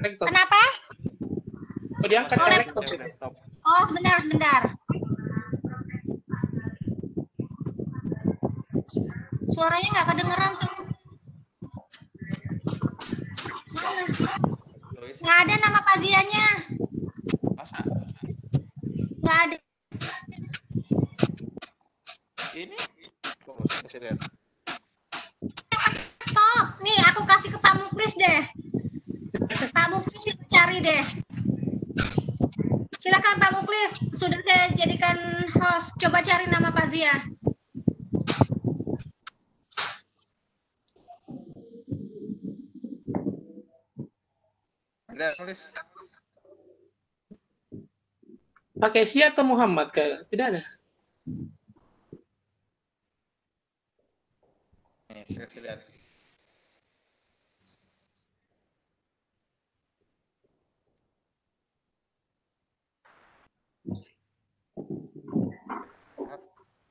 Laptop. Kenapa? Mau diangkat ke laptop. Oh, sebentar. Suaranya nggak kedengeran. Mana? Nggak ada nama Pazianya. Masa? Nggak ada. Ini? Saya lihat. Stop. Nih, aku kasih ke Pak Muklis deh. Pak Muklis cari deh. Silakan Pak Muklis. Sudah saya jadikan host. Coba cari nama Pazia. Ada tulis. Pakai Sia atau Muhammad? Tidak ada. Nih, saya lihat.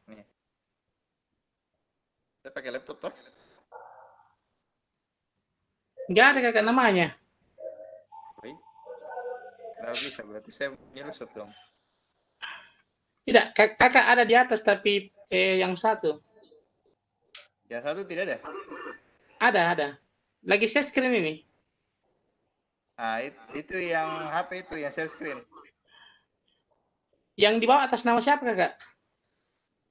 Nih. Saya pakai laptop toh? Nggak ada kakak namanya. Nggak bisa, berarti saya nyelesep dong. Tidak, kakak ada di atas tapi yang satu. Yang satu tidak ada? Ada. Lagi share screen ini. Nah, itu yang HP itu, yang share screen. Yang di bawah atas nama siapa kakak?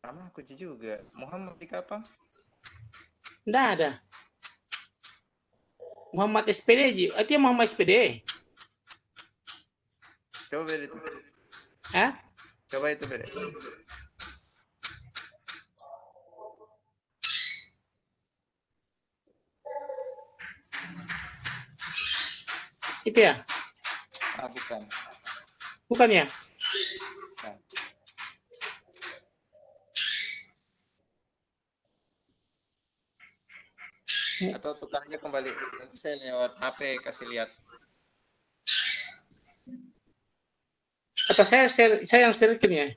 Nama kunci juga. Muhammad di Kapang? Tidak ada. Muhammad SPD. Itu yang Muhammad SPD. Coba beda itu. Hah? Coba itu beda. Itu ya? Bukan. Bukan ya? Nah. Atau tukar aja kembali. Nanti saya lewat HP kasih lihat. Atau saya yang share screen ya?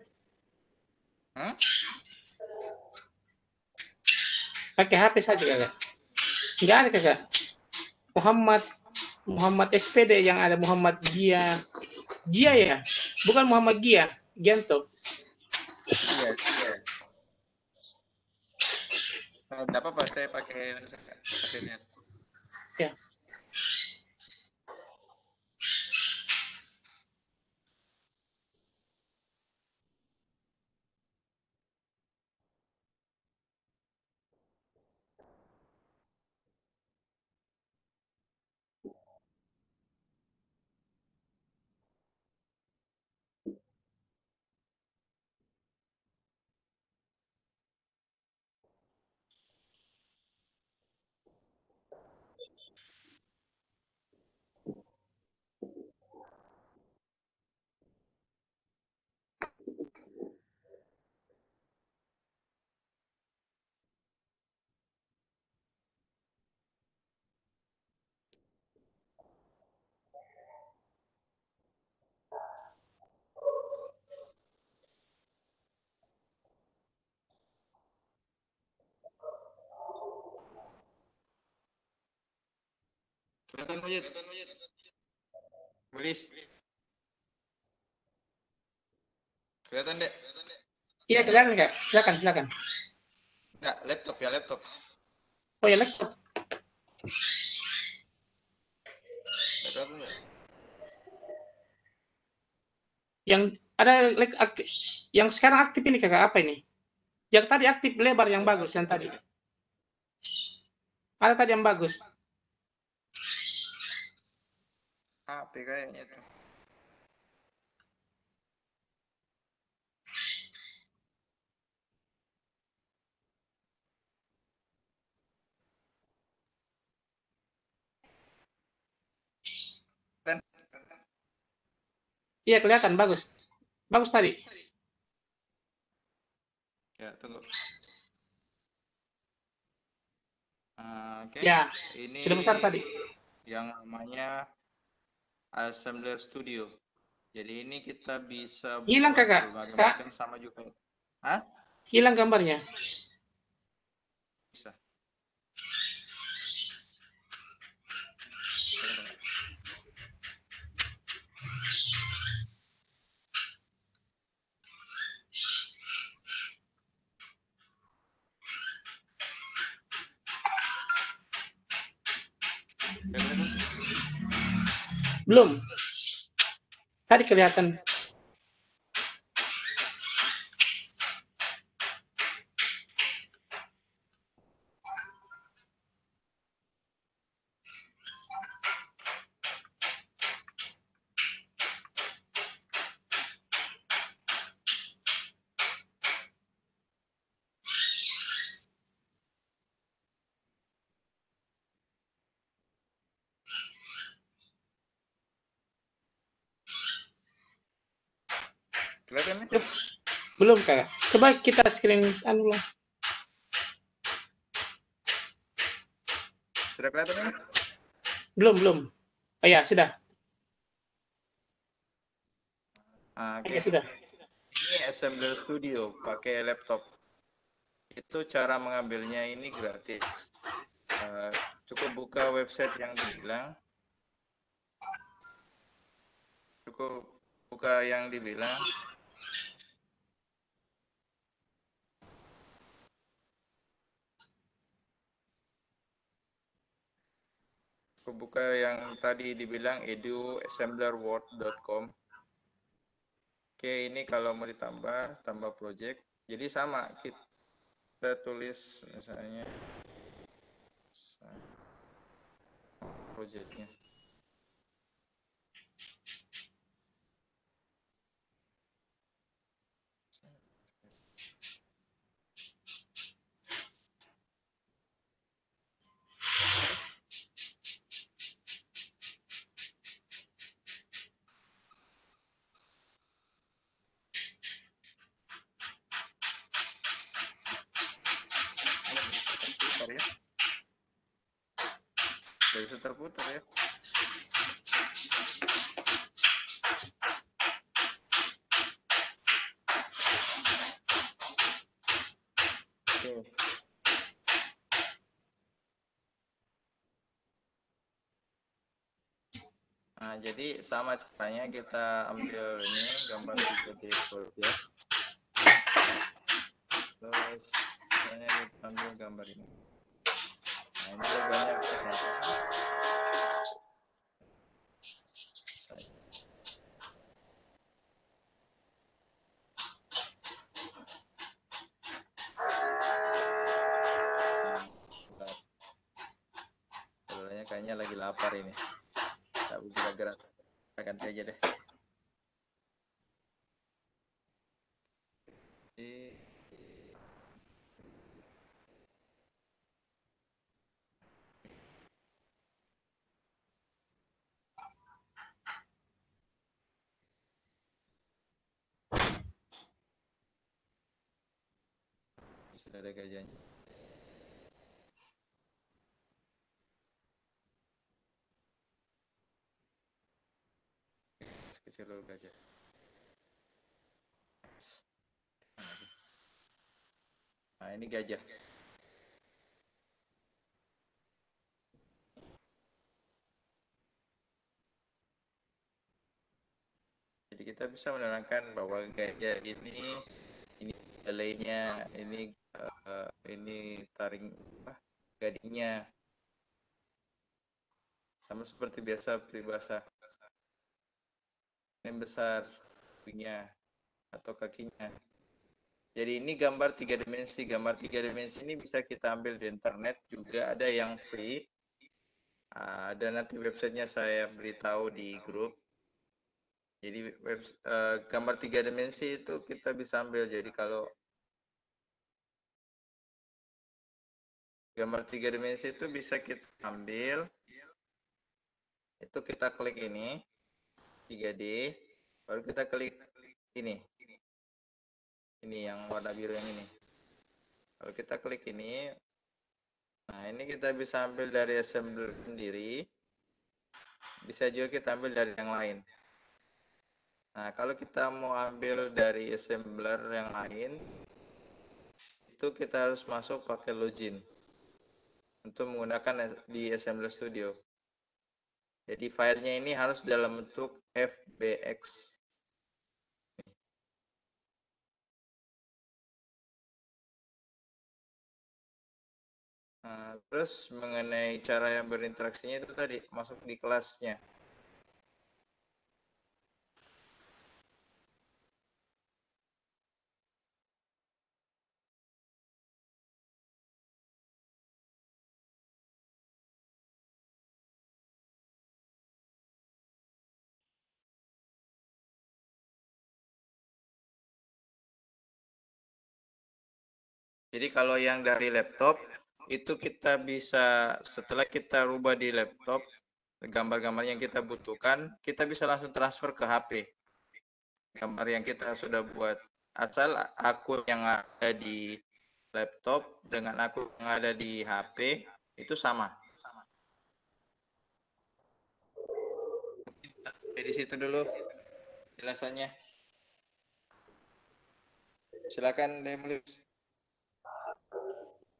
Pakai HP saja kakak. Nggak ada kakak. Muhammad SPD yang ada Muhammad Gia. Gia ya? Bukan Muhammad Gia. Gianto. Iya. Enggak apa-apa, saya pakai lihat. Ya. Kelihatan Wajid? Tulis. Kelihatan, Dek? Iya kelihatan kak. Silakan. Enggak, laptop. Oh ya laptop. Kelihatan enggak? Yang ada aktif, yang sekarang aktif ini kakak apa ini? Yang tadi aktif lebar yang bagus yang tadi. Ada tadi yang bagus. HP kayaknya tuh. Iya kelihatan bagus. Bagus tadi. Ya, tunggu. Oke. Ya, Ini sudah besar tadi. yang namanya Assembler Studio. Jadi ini kita bisa Hilang, buat Kakak. berbagai Kak. macam sama juga. Hah? Hilang gambarnya. Bisa. Belum. Tadi kelihatan. Kelihatan nih? Belum, Kak. Coba kita screen ulang. Sudah kelihatan nih? Belum. Oh ya, sudah. Oke. Ya, sudah. Ini Assembler Studio pakai laptop. Itu cara mengambilnya ini gratis. Cukup buka website yang dibilang. Cukup buka yang dibilang. Cukup buka yang tadi dibilang eduassemblerworld.com. Oke, ini kalau mau ditambah, tambah project. Jadi sama, kita tulis misalnya projectnya. Ya. Gak bisa terputar ya. Oke. Nah, jadi sama caranya kita ambil ini gambar 3D project. Terus misalnya kita ambil gambar ini. Nah, ini ada banyak ternyata. Sebenarnya kayaknya lagi lapar ini. Tak bergerak-gerak. Ganti aja deh. Sudah ada gajahnya. Kecil dulu gajah. Nah, ini gajah. Jadi kita bisa menerangkan bahwa gajah ini belainya, ini taring gadingnya. Sama seperti biasa peribahasa. Ini besar punya atau kakinya. Jadi ini gambar 3 dimensi. Gambar 3 dimensi ini bisa kita ambil di internet, juga ada yang free. Ada nanti websitenya saya beritahu di grup. Jadi gambar 3 dimensi itu kita bisa ambil. Jadi kalau gambar 3 dimensi itu bisa kita ambil, itu kita klik ini 3D, baru kita klik ini yang warna biru yang ini. Kalau kita klik ini, nah ini kita bisa ambil dari assembler sendiri, bisa juga kita ambil dari yang lain. Nah, kalau kita mau ambil dari assembler yang lain, itu kita harus masuk pakai login untuk menggunakan di Assembler Studio. Jadi filenya ini harus dalam bentuk FBX. Nah, terus mengenai cara yang berinteraksinya itu tadi masuk di kelasnya. Jadi kalau yang dari laptop itu kita bisa, setelah kita rubah di laptop gambar-gambar yang kita butuhkan, kita bisa langsung transfer ke HP. Gambar yang kita sudah buat, asal akun yang ada di laptop dengan akun yang ada di HP itu sama. Di situ dulu jelasannya. Silakan Demlis.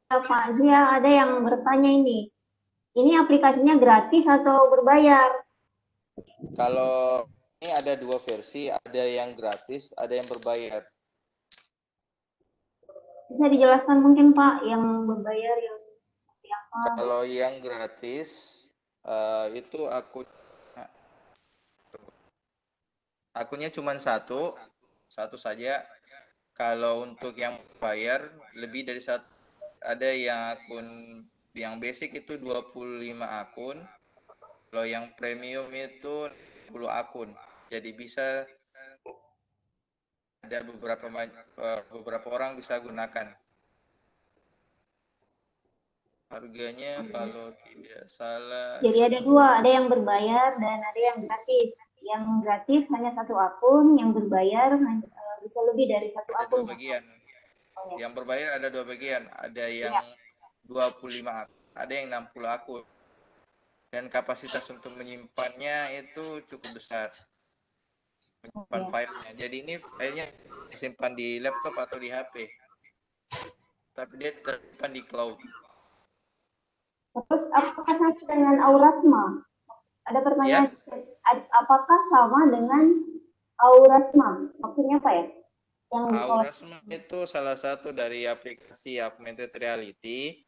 Pak Azia, ada yang bertanya ini aplikasinya gratis atau berbayar? Kalau ini ada 2 versi, ada yang gratis, ada yang berbayar. Bisa dijelaskan mungkin Pak, yang berbayar yang apa? Kalau yang gratis itu akunnya cuma satu saja. Kalau untuk yang bayar lebih dari satu, ada yang akun yang basic itu 25 akun. Kalau yang premium itu 10 akun. Jadi bisa ada beberapa orang bisa gunakan. Harganya kalau tidak salah. Jadi ada 2, ada yang berbayar dan ada yang gratis. Yang gratis hanya 1 akun, yang berbayar bisa lebih dari 1 akun. Ada 2 bagian. Yang berbayar ada 2 bagian. Ada yang 25 akun, ada yang 60 akun. Dan kapasitas untuk menyimpannya itu cukup besar. Menyimpan filenya. Jadi ini filenya disimpan di laptop atau di HP. Tapi dia tersimpan di cloud. Terus apakah sama dengan Auratma? Ada Ya, pertanyaan, apakah sama dengan Aurasma? Maksudnya apa ya? Yang kalau Aurasma itu salah satu dari aplikasi augmented reality.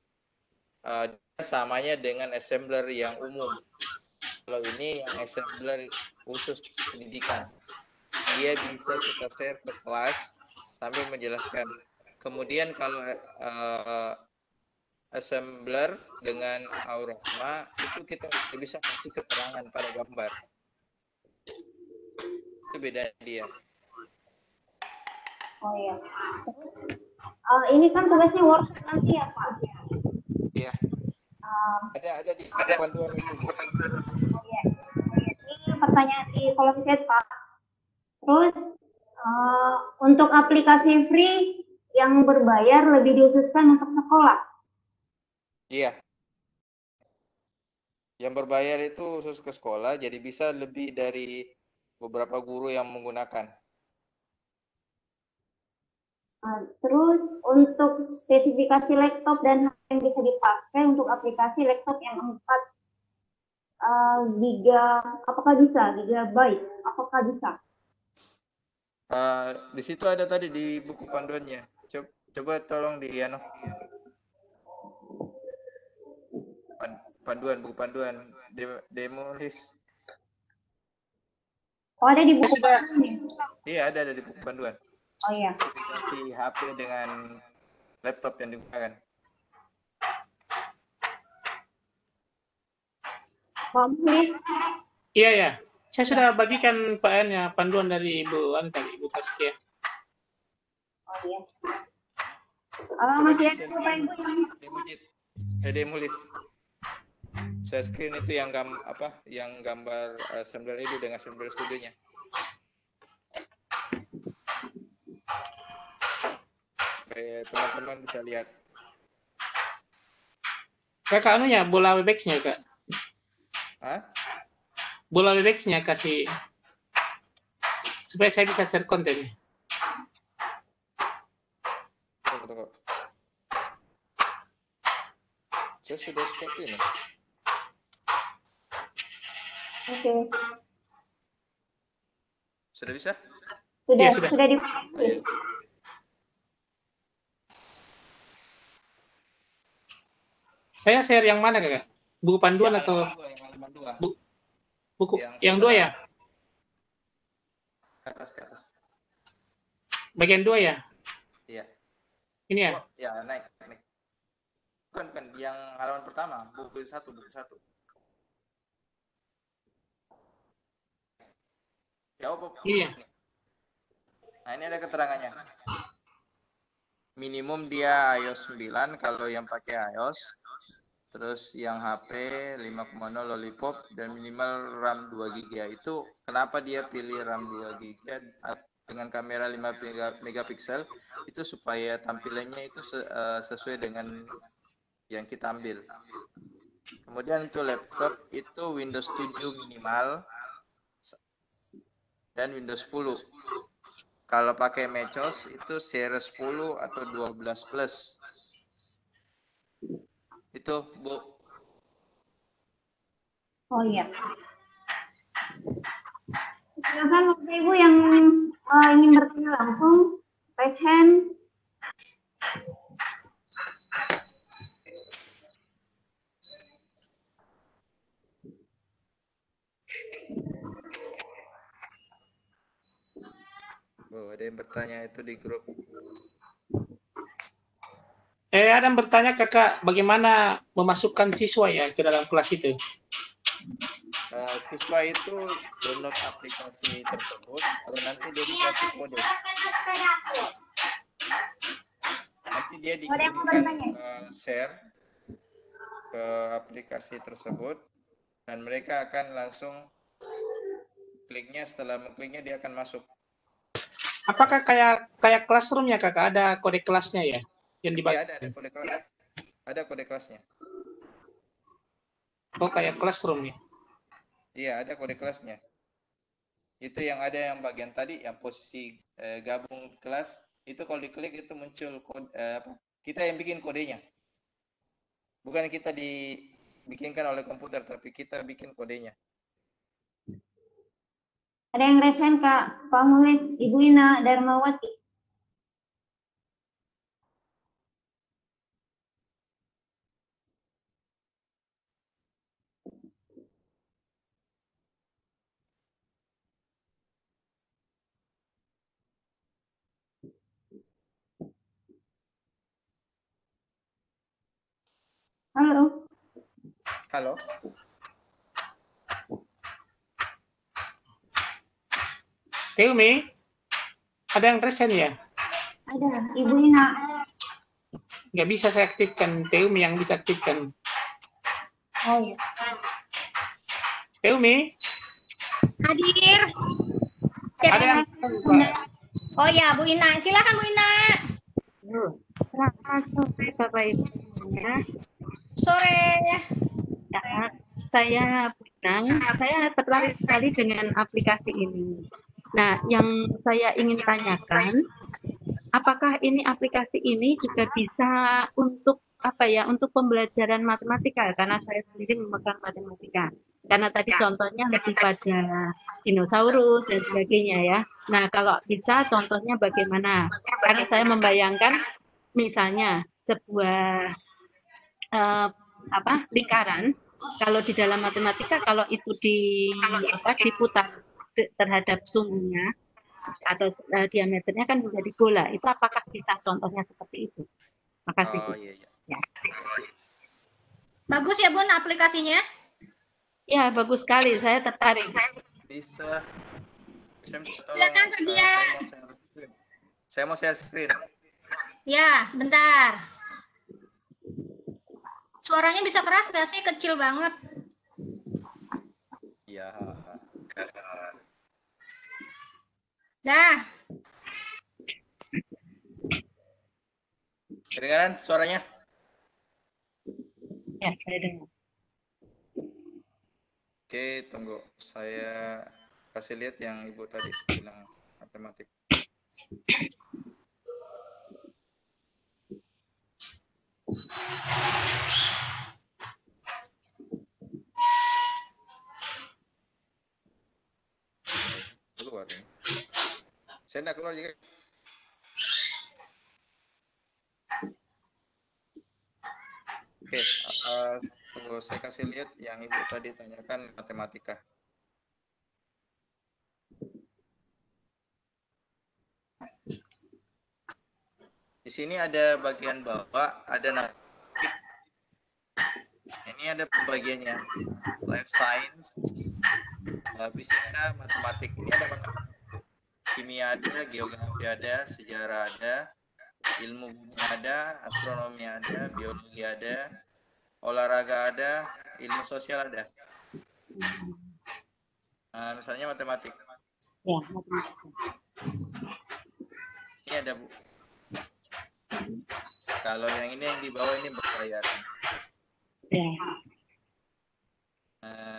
Dia samanya dengan assembler yang umum. Kalau ini yang assembler khusus pendidikan. Dia bisa kita share ke kelas sambil menjelaskan. Kemudian kalau assembler dengan Aurasma itu kita bisa kasih keterangan pada gambar. Itu beda dia. oh ya. Ini kan tugasnya workshop nanti ya Pak. Iya. Ada di panduan itu. Oh ya. Ini pertanyaan di kolom chat Pak. Terus untuk aplikasi free yang berbayar lebih dihususkan untuk sekolah. Iya. Yang berbayar itu khusus ke sekolah, jadi bisa lebih dari beberapa guru yang menggunakan. Terus untuk spesifikasi laptop dan yang bisa dipakai untuk aplikasi laptop yang 4 giga, apakah bisa? Gigabyte, apakah bisa? Di situ ada tadi di buku panduannya. Coba tolong di panduan, buku panduan, demo list. Oh, ada di buku panduan. Iya, ada di buku panduan. Oh iya. Spesifikasi HP dengan laptop yang digunakan. Iya ya. Saya sudah bagikan PN-nya panduan dari Ibu tadi, Ibu Taskia. Oh iya. Masih ada Bapak Ibu yang demo list. Saya screen itu yang gambar assembler itu dengan assembler studionya. Supaya teman-teman bisa lihat. Kakak anunya bola Webex-nya Kak. Hah? Bola Webex-nya kasih supaya saya bisa share kontennya. Tunggu. Saya sudah stop ini. Oke. Sudah bisa? Sudah, Ya, sudah di. Saya share yang mana Kakak? Buku panduan yang atau halaman 2. buku yang 2 ya? Ke atas. Bagian 2 ya? Iya. Ini ya? Ya, naik. Bukan yang halaman pertama, buku 1. Jawab. Iya. Nah, ini ada keterangannya. Minimum dia iOS 9 kalau yang pakai iOS. Terus yang HP 5.0 Lollipop dan minimal RAM 2 GB. Itu kenapa dia pilih RAM 2 GB dengan kamera 5 megapiksel itu supaya tampilannya itu sesuai dengan yang kita ambil. Kemudian itu laptop itu Windows 7 minimal dan Windows 10. Kalau pakai MacOS itu series 10 atau 12 plus. Itu, Bu. Oh iya. Silakan Bapak Ibu yang ingin bertanya langsung, raise hand. Ada yang bertanya itu di grup. Ada yang bertanya Kakak, bagaimana memasukkan siswa ya ke dalam kelas itu? Siswa itu download aplikasi tersebut, lalu nanti dia dikasih kode. Nanti dia dikirimkan share ke aplikasi tersebut, dan mereka akan langsung kliknya, setelah mengkliknya dia akan masuk. Apakah kayak classroom ya Kakak, ada kode kelasnya ya? Yang dibagi? Iya, ada kode kelas. Ada kode kelasnya. Oh, kayak classroom ya? Iya, ada kode kelasnya. Itu yang ada yang bagian tadi, yang posisi gabung kelas, itu kalau diklik itu muncul kode, kita yang bikin kodenya. Bukan kita dibikinkan oleh komputer, tapi kita bikin kodenya. Ada yang resen Kak, Pak Muhammad, Ibu Ina, Darmawati. Halo. Halo. Teumi, ada yang resen ya? Ada, Ibu Ina. Nggak bisa saya aktifkan, Teumi yang bisa aktifkan. Oh iya. Teumi, Hadir. Siapa ada yang yang... Oh ya, Bu Ina. Silakan Bu Ina. Selamat sore Bapak Ibu semuanya. Sore. Ya, saya Bunang, saya tertarik sekali dengan aplikasi ini. Nah, yang saya ingin tanyakan, apakah ini aplikasi ini juga bisa untuk apa ya, untuk pembelajaran matematika? Karena saya sendiri memegang matematika. Karena tadi contohnya lebih pada dinosaurus dan sebagainya ya. Nah, kalau bisa contohnya bagaimana? Karena saya membayangkan misalnya sebuah lingkaran, kalau di dalam matematika kalau itu diputar terhadap sumbunya atau diameternya kan menjadi bola. Itu apakah bisa contohnya seperti itu? Makasih Bu. Oh iya. Ya. Bagus ya Bun aplikasinya? Ya, bagus sekali. Saya tertarik. Bisa. Silakan Kak Dia. Saya mau share screen. Ya, sebentar. Suaranya bisa keras nggak sih? Kecil banget. Iya. Dah. Kedengaran suaranya? Ya, saya dengar. Oke, tunggu. Saya kasih lihat yang Ibu tadi bilang matematik. Keluar ini. Saya enggak keluar juga. Oke, tunggu saya kasih lihat yang Ibu tadi tanyakan matematika. Di sini ada bagian bawah, ada nanti. Ini ada pembagiannya. Life science, fisika, matematik. Ini ada matematik. Kimia ada, geografi ada, sejarah ada, ilmu bumi ada, astronomi ada, biologi ada, olahraga ada, ilmu sosial ada. Nah, misalnya matematik. Ya, matematika. Ini ada Bu. Kalau yang ini yang di bawah ini berbayar. Ya.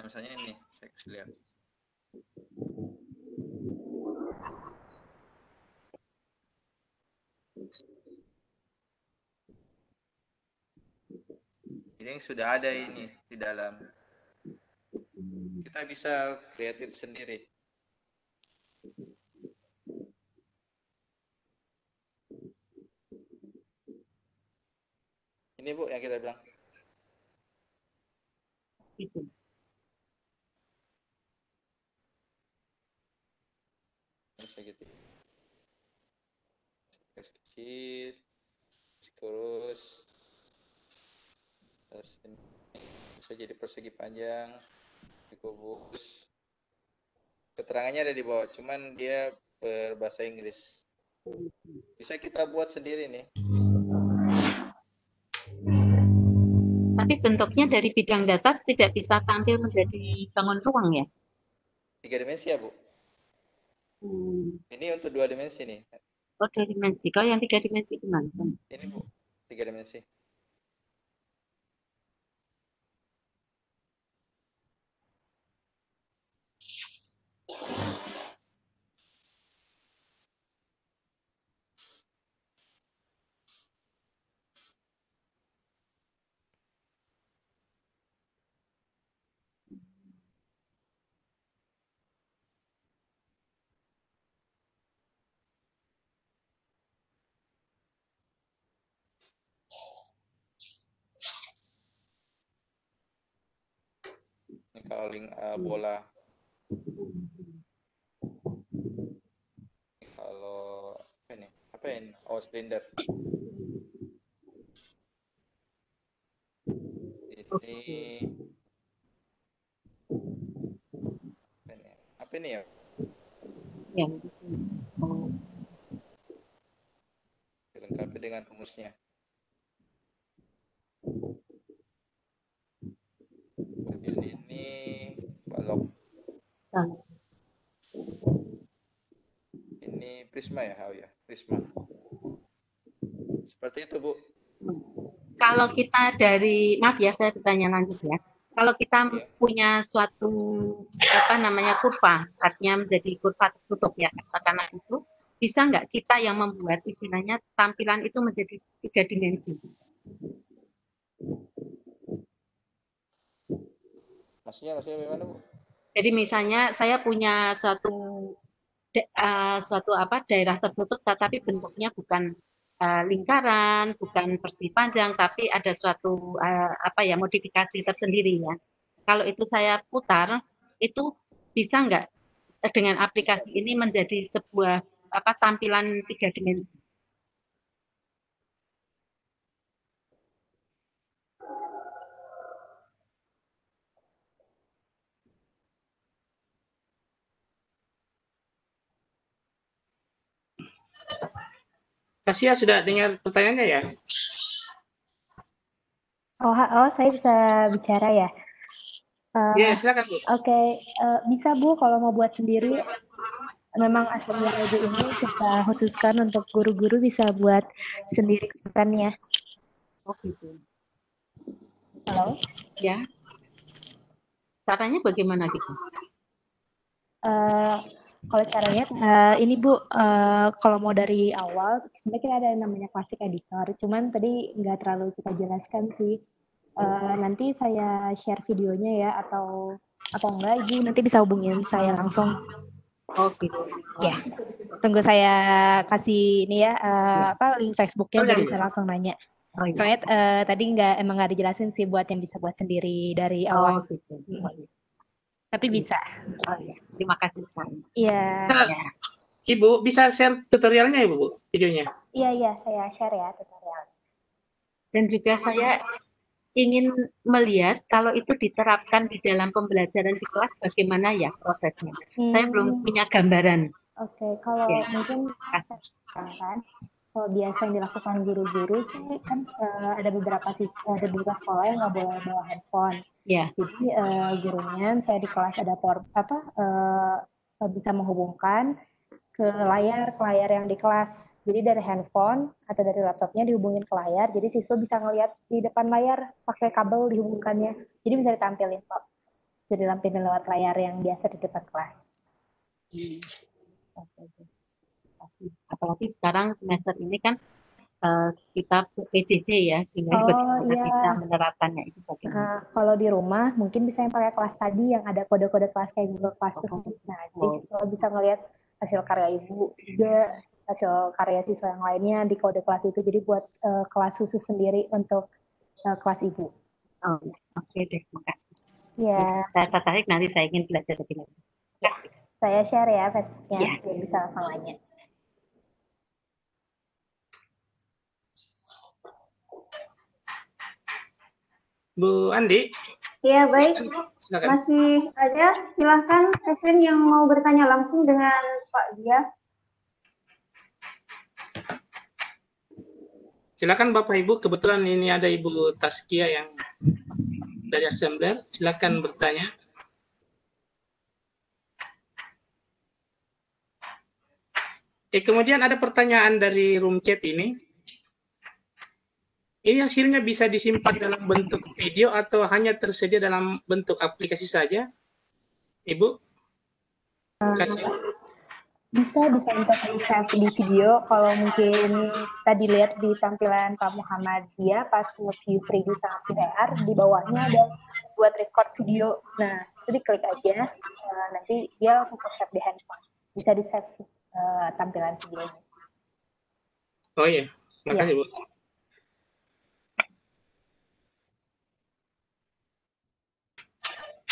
Misalnya ini, saya kasih lihat. Ini yang sudah ada ini di dalam. Kita bisa create sendiri. Ini Bu yang kita bilang. Itu. Bisa gitu. Kecil, terus bisa jadi persegi panjang, dikubus. Keterangannya ada di bawah, cuman dia berbahasa Inggris. Bisa kita buat sendiri nih. Tapi bentuknya dari bidang data tidak bisa tampil menjadi bangun ruang ya? 3 dimensi ya Bu? Ini untuk 2 dimensi nih. Oh, 2 dimensi. Kalau yang 3 dimensi gimana? Ini Bu, 3 dimensi. kalau link bola. Kalau apa ini? Oh, Splendor. Ini apa ini ya? Ya. Dilengkapi dengan rumusnya. Kemudian ini balok. Ini prisma ya, prisma. Seperti itu, Bu. Kalau kita maaf ya saya bertanya lanjut ya. Kalau kita punya suatu kurva, artinya menjadi kurva tertutup ya, katakanlah itu, bisa nggak kita yang membuat istilahnya tampilan itu menjadi 3 dimensi? Maksudnya bagaimana, Bu? Jadi misalnya saya punya suatu daerah tertutup, tetapi bentuknya bukan lingkaran, bukan persegi panjang, tapi ada suatu modifikasi tersendiri ya. Kalau itu saya putar, itu bisa nggak dengan aplikasi ini menjadi sebuah tampilan 3 dimensi? Kasia sudah dengar pertanyaannya ya? Oh, saya bisa bicara ya? Ya, silakan Bu. Oke, bisa Bu kalau mau buat sendiri. Memang aslinya Ibu ini kita khususkan untuk guru-guru bisa buat sendiri kontennya. Oh gitu. Halo? Ya. Caranya bagaimana gitu? Kalau caranya, ini Bu, kalau mau dari awal, sebenarnya kita ada yang namanya Classic Editor, cuman tadi nggak terlalu kita jelaskan sih. Nanti saya share videonya ya, atau enggak, Ibu nanti bisa hubungin saya langsung. Oh gitu. Ya, tunggu saya kasih ini ya, link Facebooknya, jadi bisa langsung nanya. Soalnya tadi emang nggak dijelasin sih buat yang bisa buat sendiri dari awal. Oh gitu. Tapi bisa. Oh ya, terima kasih sekali. Iya. Ya. Ibu bisa share tutorialnya Ibu, Bu, videonya? Iya, saya share ya tutorial. Dan juga saya ingin melihat kalau itu diterapkan di dalam pembelajaran di kelas bagaimana ya prosesnya. Saya belum punya gambaran. Oke, kalau mungkin kan kalau biasa yang dilakukan guru-guru sih kan ada beberapa sekolah yang nggak boleh bawa handphone. Ya. Jadi gurunya saya di kelas ada bisa menghubungkan ke layar yang di kelas. Jadi dari handphone atau dari laptopnya dihubungin ke layar, jadi siswa bisa ngelihat di depan layar pakai kabel dihubungkannya. Jadi bisa ditampilin kok. Jadi ditampilin lewat layar yang biasa di depan kelas. Apalagi sekarang semester ini kan kita PJJ ya, bagaimana bisa menerapkannya itu bagaimana? Kalau di rumah mungkin bisa yang pakai kelas tadi yang ada kode-kode kelas kayak Google Classroom. Nah, jadi siswa bisa ngelihat hasil karya Ibu, juga hasil karya siswa yang lainnya di kode kelas itu. Jadi buat kelas khusus sendiri untuk kelas Ibu. Oh, oke deh, makasih. Ya. Saya tertarik, nanti saya ingin belajar lebih lanjut. Ya, saya share ya Facebooknya, biar bisa langsung nanya. Bu Andi? Iya, baik. Silakan. Masih ada, silahkan Evelyn yang mau bertanya langsung dengan Pak Dia. Silakan Bapak Ibu, kebetulan ini ada Ibu Taskia yang dari Assembler, silakan bertanya. Kemudian ada pertanyaan dari room chat ini. Ini hasilnya bisa disimpan dalam bentuk video atau hanya tersedia dalam bentuk aplikasi saja, Ibu? Kasih. Bisa untuk di-save di video. Kalau mungkin tadi lihat di tampilan Pak Muhammad dia pas nge-view preview sama VR, di bawahnya ada buat record video. Nah, itu diklik aja, nanti dia langsung ke-save di handphone. Bisa di-save tampilan videonya. Oh iya, makasih Bu.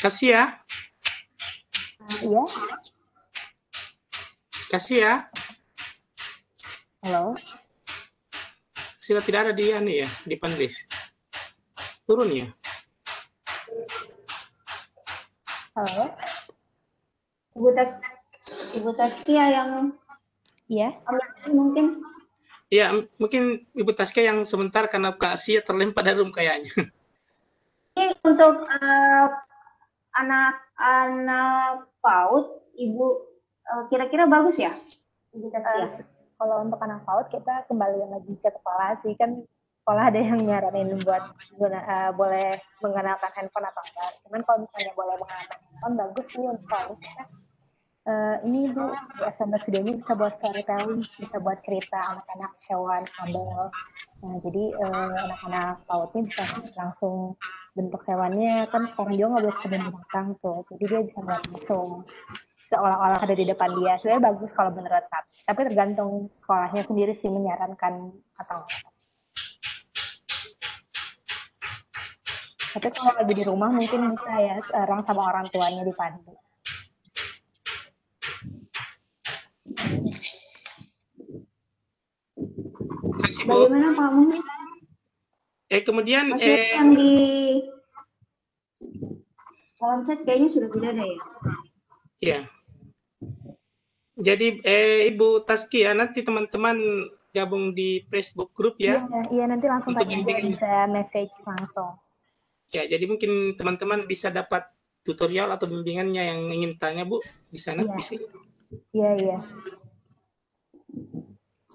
Kasih ya. Iya, Kasih ya. halo. Sudah tidak ada di ya, di panelis. Turun ya. Halo. Ibu Taskia yang Iya. mungkin. Iya, mungkin Ibu Taskia yang sebentar karena Kak Sia terlempar dari room kayaknya. Ini untuk anak-anak PAUD, Ibu kira-kira bagus ya, Ibu Taskia? Kalau untuk anak PAUD kita kembali lagi ke sekolah sih, kan sekolah ada yang nyaranin buat boleh mengenalkan handphone atau enggak. Cuman kalau misalnya boleh mengenalkan handphone bagus sih untuk soalnya ini Bu, di SMS ini bisa buat storytelling, bisa buat cerita anak-anak hewan, model. Nah, jadi anak-anak PAUD ini bisa langsung bentuk hewannya, kan sekarang juga nggak boleh kebun binatang tuh, jadi dia bisa ngeliat langsung seolah-olah ada di depan dia. Sebenarnya bagus kalau menurut aku, tapi tergantung sekolahnya sendiri sih menyarankan atau enggak. Tapi kalau lagi di rumah mungkin bisa ya sekarang sama orang tuanya dipandu. Bagaimana Pak Muhammad? Kemudian yang di kolom chat kayaknya sudah tidak ada ya? Iya. Jadi Ibu Taskia nanti teman-teman gabung di Facebook group ya. Iya, nanti langsung untuk tadi aja bisa message langsung. Ya, jadi mungkin teman-teman bisa dapat tutorial atau bimbingannya yang ingin tanya Bu di sana bisa. Iya.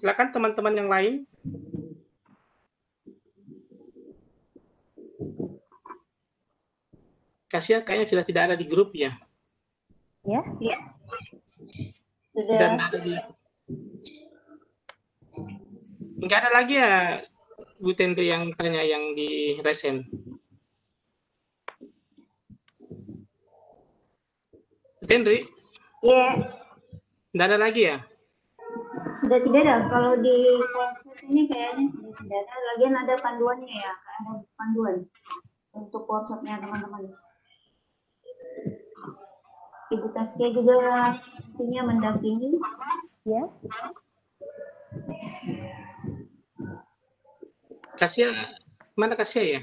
Silakan teman-teman yang lain. Kasia kayaknya sudah tidak ada di grup ya. Iya. Sudah ada di. Enggak ada lagi ya Bu Tendri yang tanya yang di resen. Bu Tendri? Iya. Enggak ada lagi ya? Sudah tidak ada. Kalau di proses ini kayaknya sudah tidak ada. Lagian ada panduannya ya. Ada panduan untuk workshopnya teman-teman. Ibu Taskia juga pastinya mendampingi. Ya. Kasia, mana Kasia ya?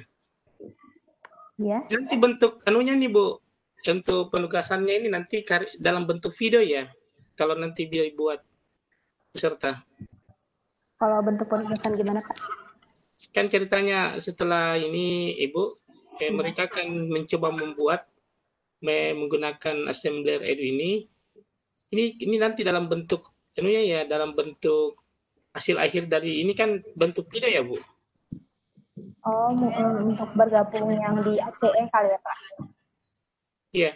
Ya. Nanti bentuk anunya nih Bu, untuk penugasannya ini nanti dalam bentuk video ya. Kalau nanti dia buat peserta. Kalau bentuk penugasan gimana Kak? Kan ceritanya setelah ini Ibu, mereka akan mencoba membuat menggunakan Assembler Edu ini nanti dalam bentuk anunya ya, dalam bentuk hasil akhir dari ini kan bentuk video ya Bu. Oh, untuk bergabung yang di ACE kali ya Pak? Iya.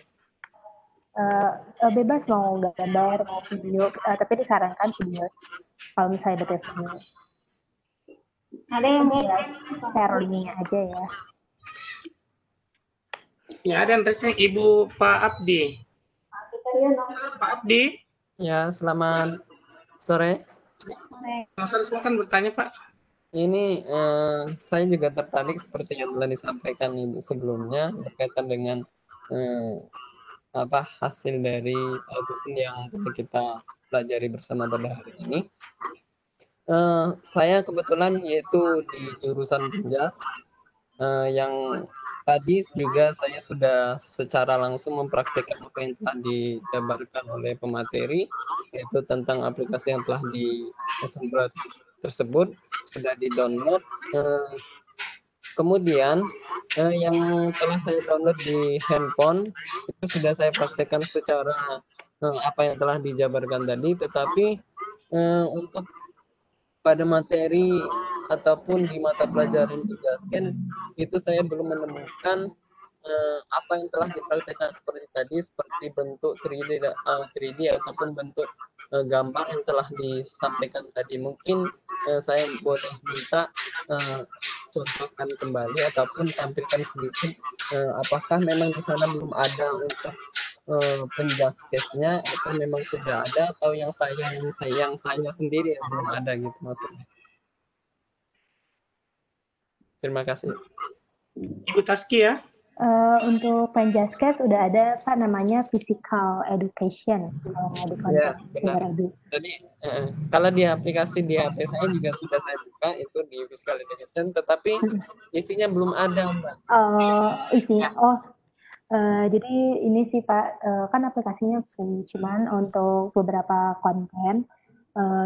Bebas mau gambar, mau video, tapi disarankan video kalau misalnya ada video. Ada yang mau share linknya aja ya. Ya, ada yang terusnya Ibu Pak Abdi. Pak Abdi. Ya, selamat sore. Silakan bertanya Pak. Ini saya juga tertarik seperti yang telah disampaikan Ibu sebelumnya berkaitan dengan hasil dari buku yang kita pelajari bersama pada hari ini. Saya kebetulan yaitu di jurusan Penjas yang tadi juga saya sudah secara langsung mempraktikkan apa yang telah dijabarkan oleh pemateri, yaitu tentang aplikasi yang telah diassemble tersebut sudah di-download. Kemudian yang telah saya download di handphone itu sudah saya praktekkan secara apa yang telah dijabarkan tadi, tetapi untuk pada materi ataupun di mata pelajaran juga scan itu saya belum menemukan apa yang telah dipraktekkan seperti tadi, seperti bentuk 3D ataupun bentuk gambar yang telah disampaikan tadi. Mungkin saya boleh minta contohkan kembali ataupun tampilkan sedikit apakah memang di sana belum ada untuk penjelas case-nya atau memang sudah ada, atau yang saya sendiri yang belum ada gitu maksudnya. Terima kasih. Ibu Taskia. Untuk Penjaskes udah ada Pak namanya physical education kalau mau di Ya, konten benar. Sumber Edu. Jadi kalau di aplikasi di HP saya juga sudah saya buka itu di Physical Education, tetapi isinya belum ada, Mbak. Isinya jadi ini sih Pak, kan aplikasinya free, cuman untuk beberapa konten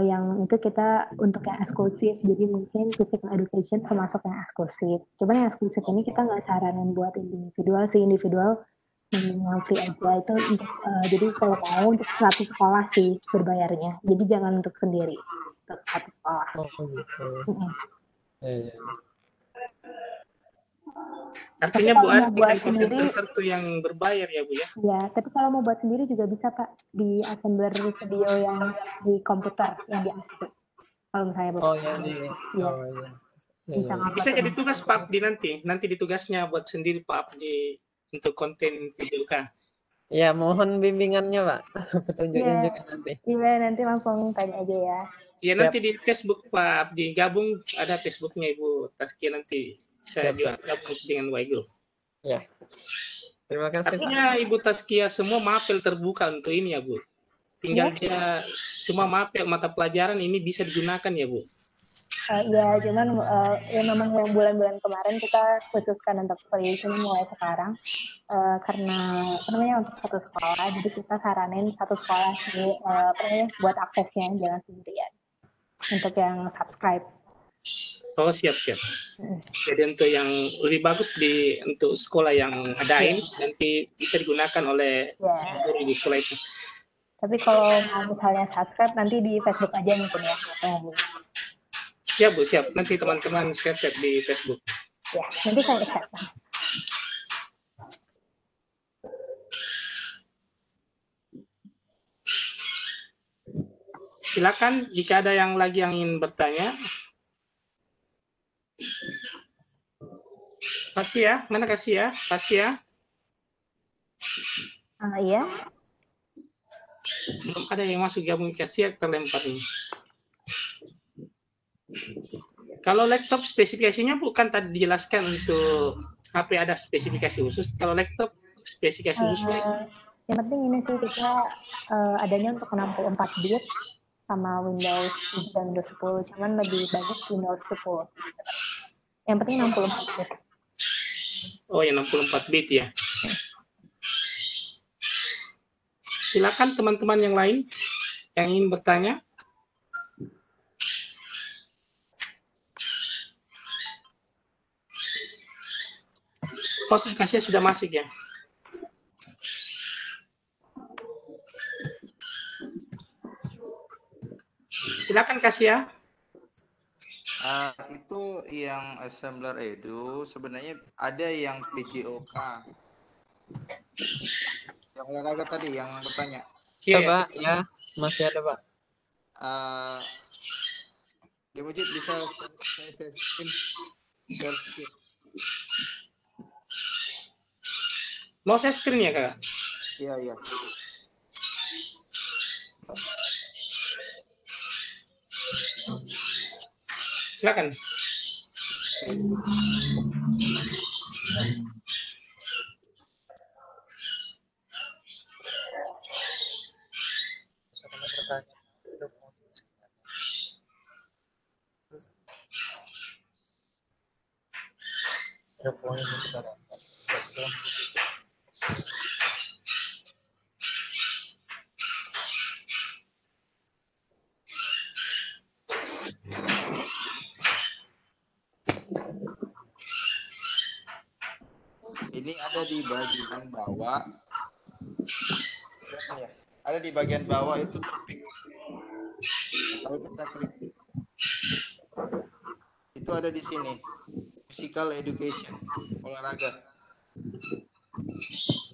yang itu kita untuk yang eksklusif, jadi mungkin physical education termasuk yang eksklusif. Cuman yang eksklusif ini kita nggak saranin buat individual sih, individual yang free aja itu untuk jadi kalau mau untuk satu sekolah sih berbayarnya, jadi jangan untuk sendiri, untuk satu sekolah. Oh gitu. Ya. Artinya Tapi Bu, kalau ada mau buat konten sendiri, tertentu yang berbayar ya Bu ya? ya, tapi kalau mau buat sendiri juga bisa Pak di assembler video yang di komputer yang di ASP. Kalau misalnya Oh ya di. ya, Oh ya. bisa Ya. Bisa jadi tugas Pak Abdi nanti di tugasnya buat sendiri Pak Abdi untuk konten video kah? Ya, mohon bimbingannya, Pak. Petunjuknya Iya. juga nanti. Iya, nanti langsung tanya aja ya. Ya Siap. nanti di Facebook Pak Abdi gabung, ada Facebooknya Ibu Taskia, nanti saya Siap, juga siap. gabung dengan Waigul. Ya. Terima kasih, Pak. Artinya Ibu Taskia semua mapel terbuka untuk ini ya Bu. Tinggal dia semua mapel mata pelajaran ini bisa digunakan ya Bu. Ya, cuman ya memang yang bulan-bulan kemarin kita khususkan untuk free, cuma mulai sekarang karena apa namanya untuk satu sekolah, jadi kita saranin satu sekolah sih buat aksesnya jangan sendirian untuk yang subscribe. Oh siap. Jadi untuk yang lebih bagus untuk sekolah yang adain nanti bisa digunakan oleh semua guru di sekolah itu. Tapi kalau mau misalnya subscribe nanti di Facebook aja mungkin ya. Siap Bu, siap. Nanti teman-teman share di Facebook. Ya, nanti saya chat. Silakan jika ada yang lagi yang ingin bertanya. Pasti ya, mana kasih ya? Pasti ya. Iya. Belum ada yang masuk gabung kasih terlempar ini. Kalau laptop spesifikasinya bukan tadi dijelaskan untuk HP ada spesifikasi khusus. Kalau laptop spesifikasi khususnya? Yang penting ini sih kita adanya untuk 64 bit sama Windows 7 dan Windows 10. Cuman lebih bagus Windows 10. Yang penting 64 bit. Oh ya 64 bit ya. Silakan teman-teman yang lain yang ingin bertanya. Spesifikasinya sudah masuk ya. Silakan kasih ya. Itu yang assembler edu sebenarnya ada yang PJOK. Yang olahraga tadi yang bertanya. Coba ya, masih ada Pak. Di Mujid bisa Mau saya screen ya Kak? Iya. Silakan. Ini ada di bagian bawah. Ada di bagian bawah itu topik. Kalau kita klik, itu ada di sini. Physical education, olahraga.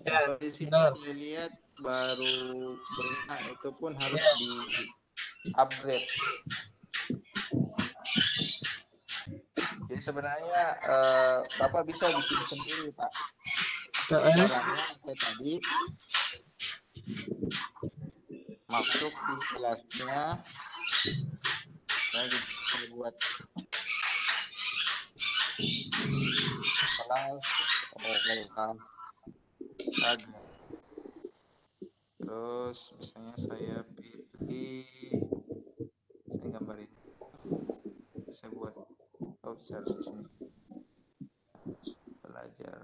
Ya, di sini saya lihat baru berenang itu pun harus di upgrade. Jadi sebenarnya Bapak bisa bikin sendiri Pak. Caranya kayak tadi masuk di kelasnya, saya bisa buat kelas Oh, agak. Terus misalnya saya pilih, saya gambarin, saya buat, oh bisa harus di sini, belajar.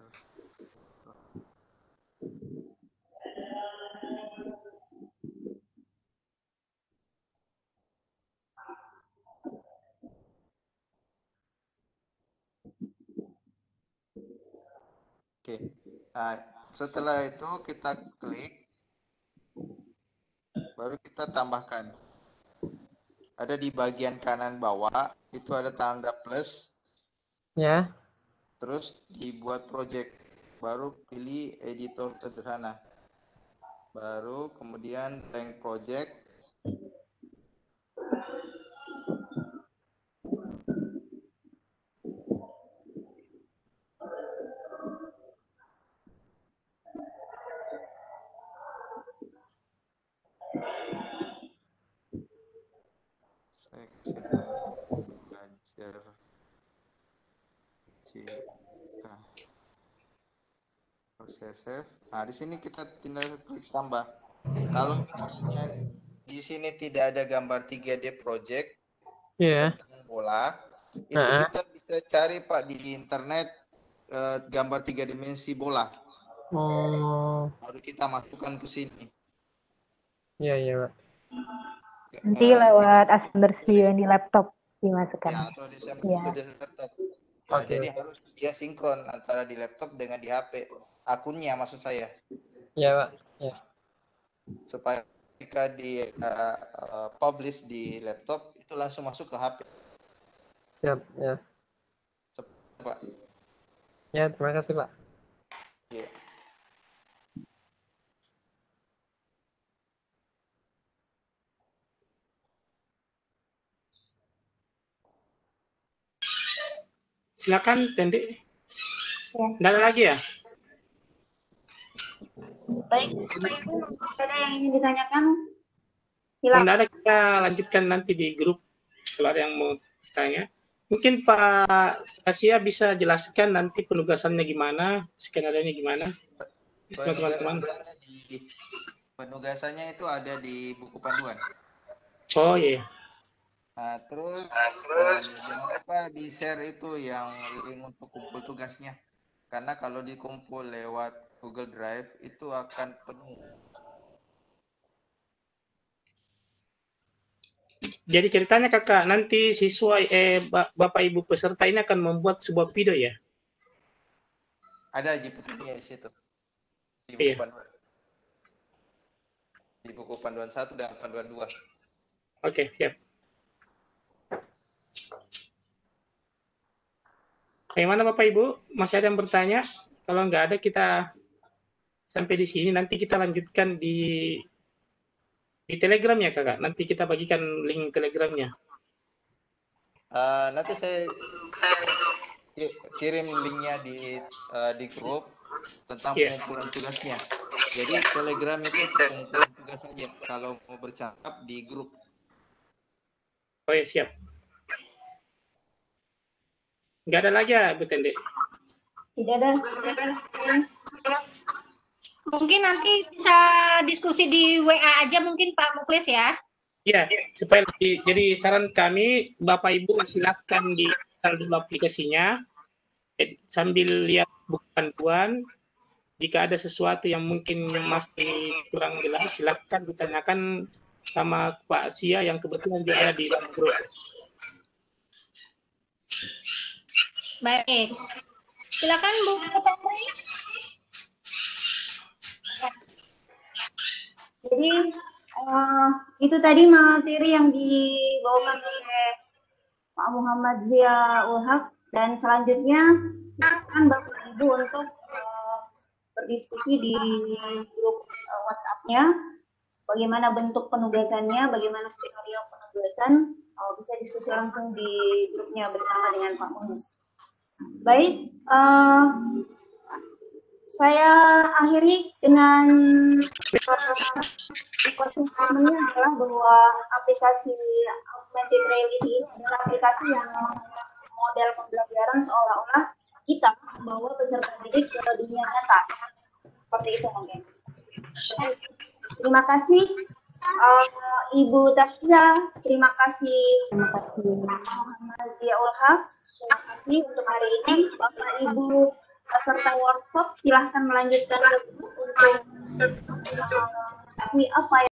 Oke, nah, setelah itu kita klik, baru kita tambahkan. Ada di bagian kanan bawah, itu ada tanda plus, Ya. terus dibuat project, baru pilih editor sederhana. Baru kemudian blank project. Saya kasih nama belajar cinta. Proses save. Nah, di sini kita tinggal klik tambah. Kalau misalnya di sini tidak ada gambar 3D project tentang bola, itu kita bisa cari Pak di internet gambar 3 dimensi bola. Oh. Baru kita masukkan ke sini. Iya, Pak. Nanti lewat Assembler Studio yang di laptop dimasukkan. Ya, atau di laptop. Nah, jadi harus dia sinkron antara di laptop dengan di HP. Akunnya maksud saya. Iya, Pak. Ya. Supaya ketika di publish di laptop itu langsung masuk ke HP. Siap, ya. Pak. Ya, terima kasih, Pak. Ya. Silakan, Tendi. Ya. Nggak ada lagi ya? Baik, Bapak Ibu, ada yang ingin ditanyakan? Kalau nggak ada, kita lanjutkan nanti di grup kalau ada yang mau tanya. Mungkin Pak Asia bisa jelaskan nanti penugasannya gimana, skenario-nya gimana, teman-teman. Penugasannya itu ada di buku panduan. Oh iya. Nah, terus jangan lupa di share itu yang link untuk kumpul tugasnya. Karena kalau dikumpul lewat Google Drive itu akan penuh. Jadi ceritanya kakak, nanti siswa Bapak Ibu peserta ini akan membuat sebuah video ya? Ada GPT-nya di situ. Di buku panduan. Di buku panduan 1 dan panduan 2. Oke, siap. Bagaimana Bapak Ibu? Masih ada yang bertanya? Kalau nggak ada, kita sampai di sini. Nanti kita lanjutkan di Telegram ya kakak. Nanti kita bagikan link Telegramnya. Nanti saya kirim linknya di grup tentang pengumpulan tugasnya. Jadi Telegram itu pengumpulan tugas saja. Kalau mau bercakap di grup. Oh ya, siap. Nggak ada lagi ya, Bu Tende? Tidak ada. Mungkin nanti bisa diskusi di WA aja mungkin Pak Muklis ya. Iya, supaya jadi saran kami, Bapak Ibu silakan di-install dulu aplikasinya, sambil lihat buku panduan. Jika ada sesuatu yang mungkin masih kurang jelas, silakan ditanyakan sama Pak Sia yang kebetulan juga ada di dalam grup. Baik. Silakan Bu Putri. Jadi itu tadi materi yang dibawakan oleh Pak Muhammad Ziaul Haq, dan selanjutnya akan Bapak Ibu untuk berdiskusi di grup WhatsApp-nya, bagaimana bentuk penugasannya, bagaimana skenario penugasan, bisa diskusi langsung di grupnya bersama dengan Pak Munis. Baik, saya akhiri dengan kesimpulannya adalah bahwa aplikasi Augmented Reality ini adalah aplikasi yang model pembelajaran seolah-olah kita membawa peserta didik ke dunia nyata. Seperti itu mungkin. Terima kasih Ibu Tasya, terima kasih Muhammad Ziaul Haq, terima kasih untuk hari ini. Bapak Ibu peserta workshop silahkan melanjutkan untuk apa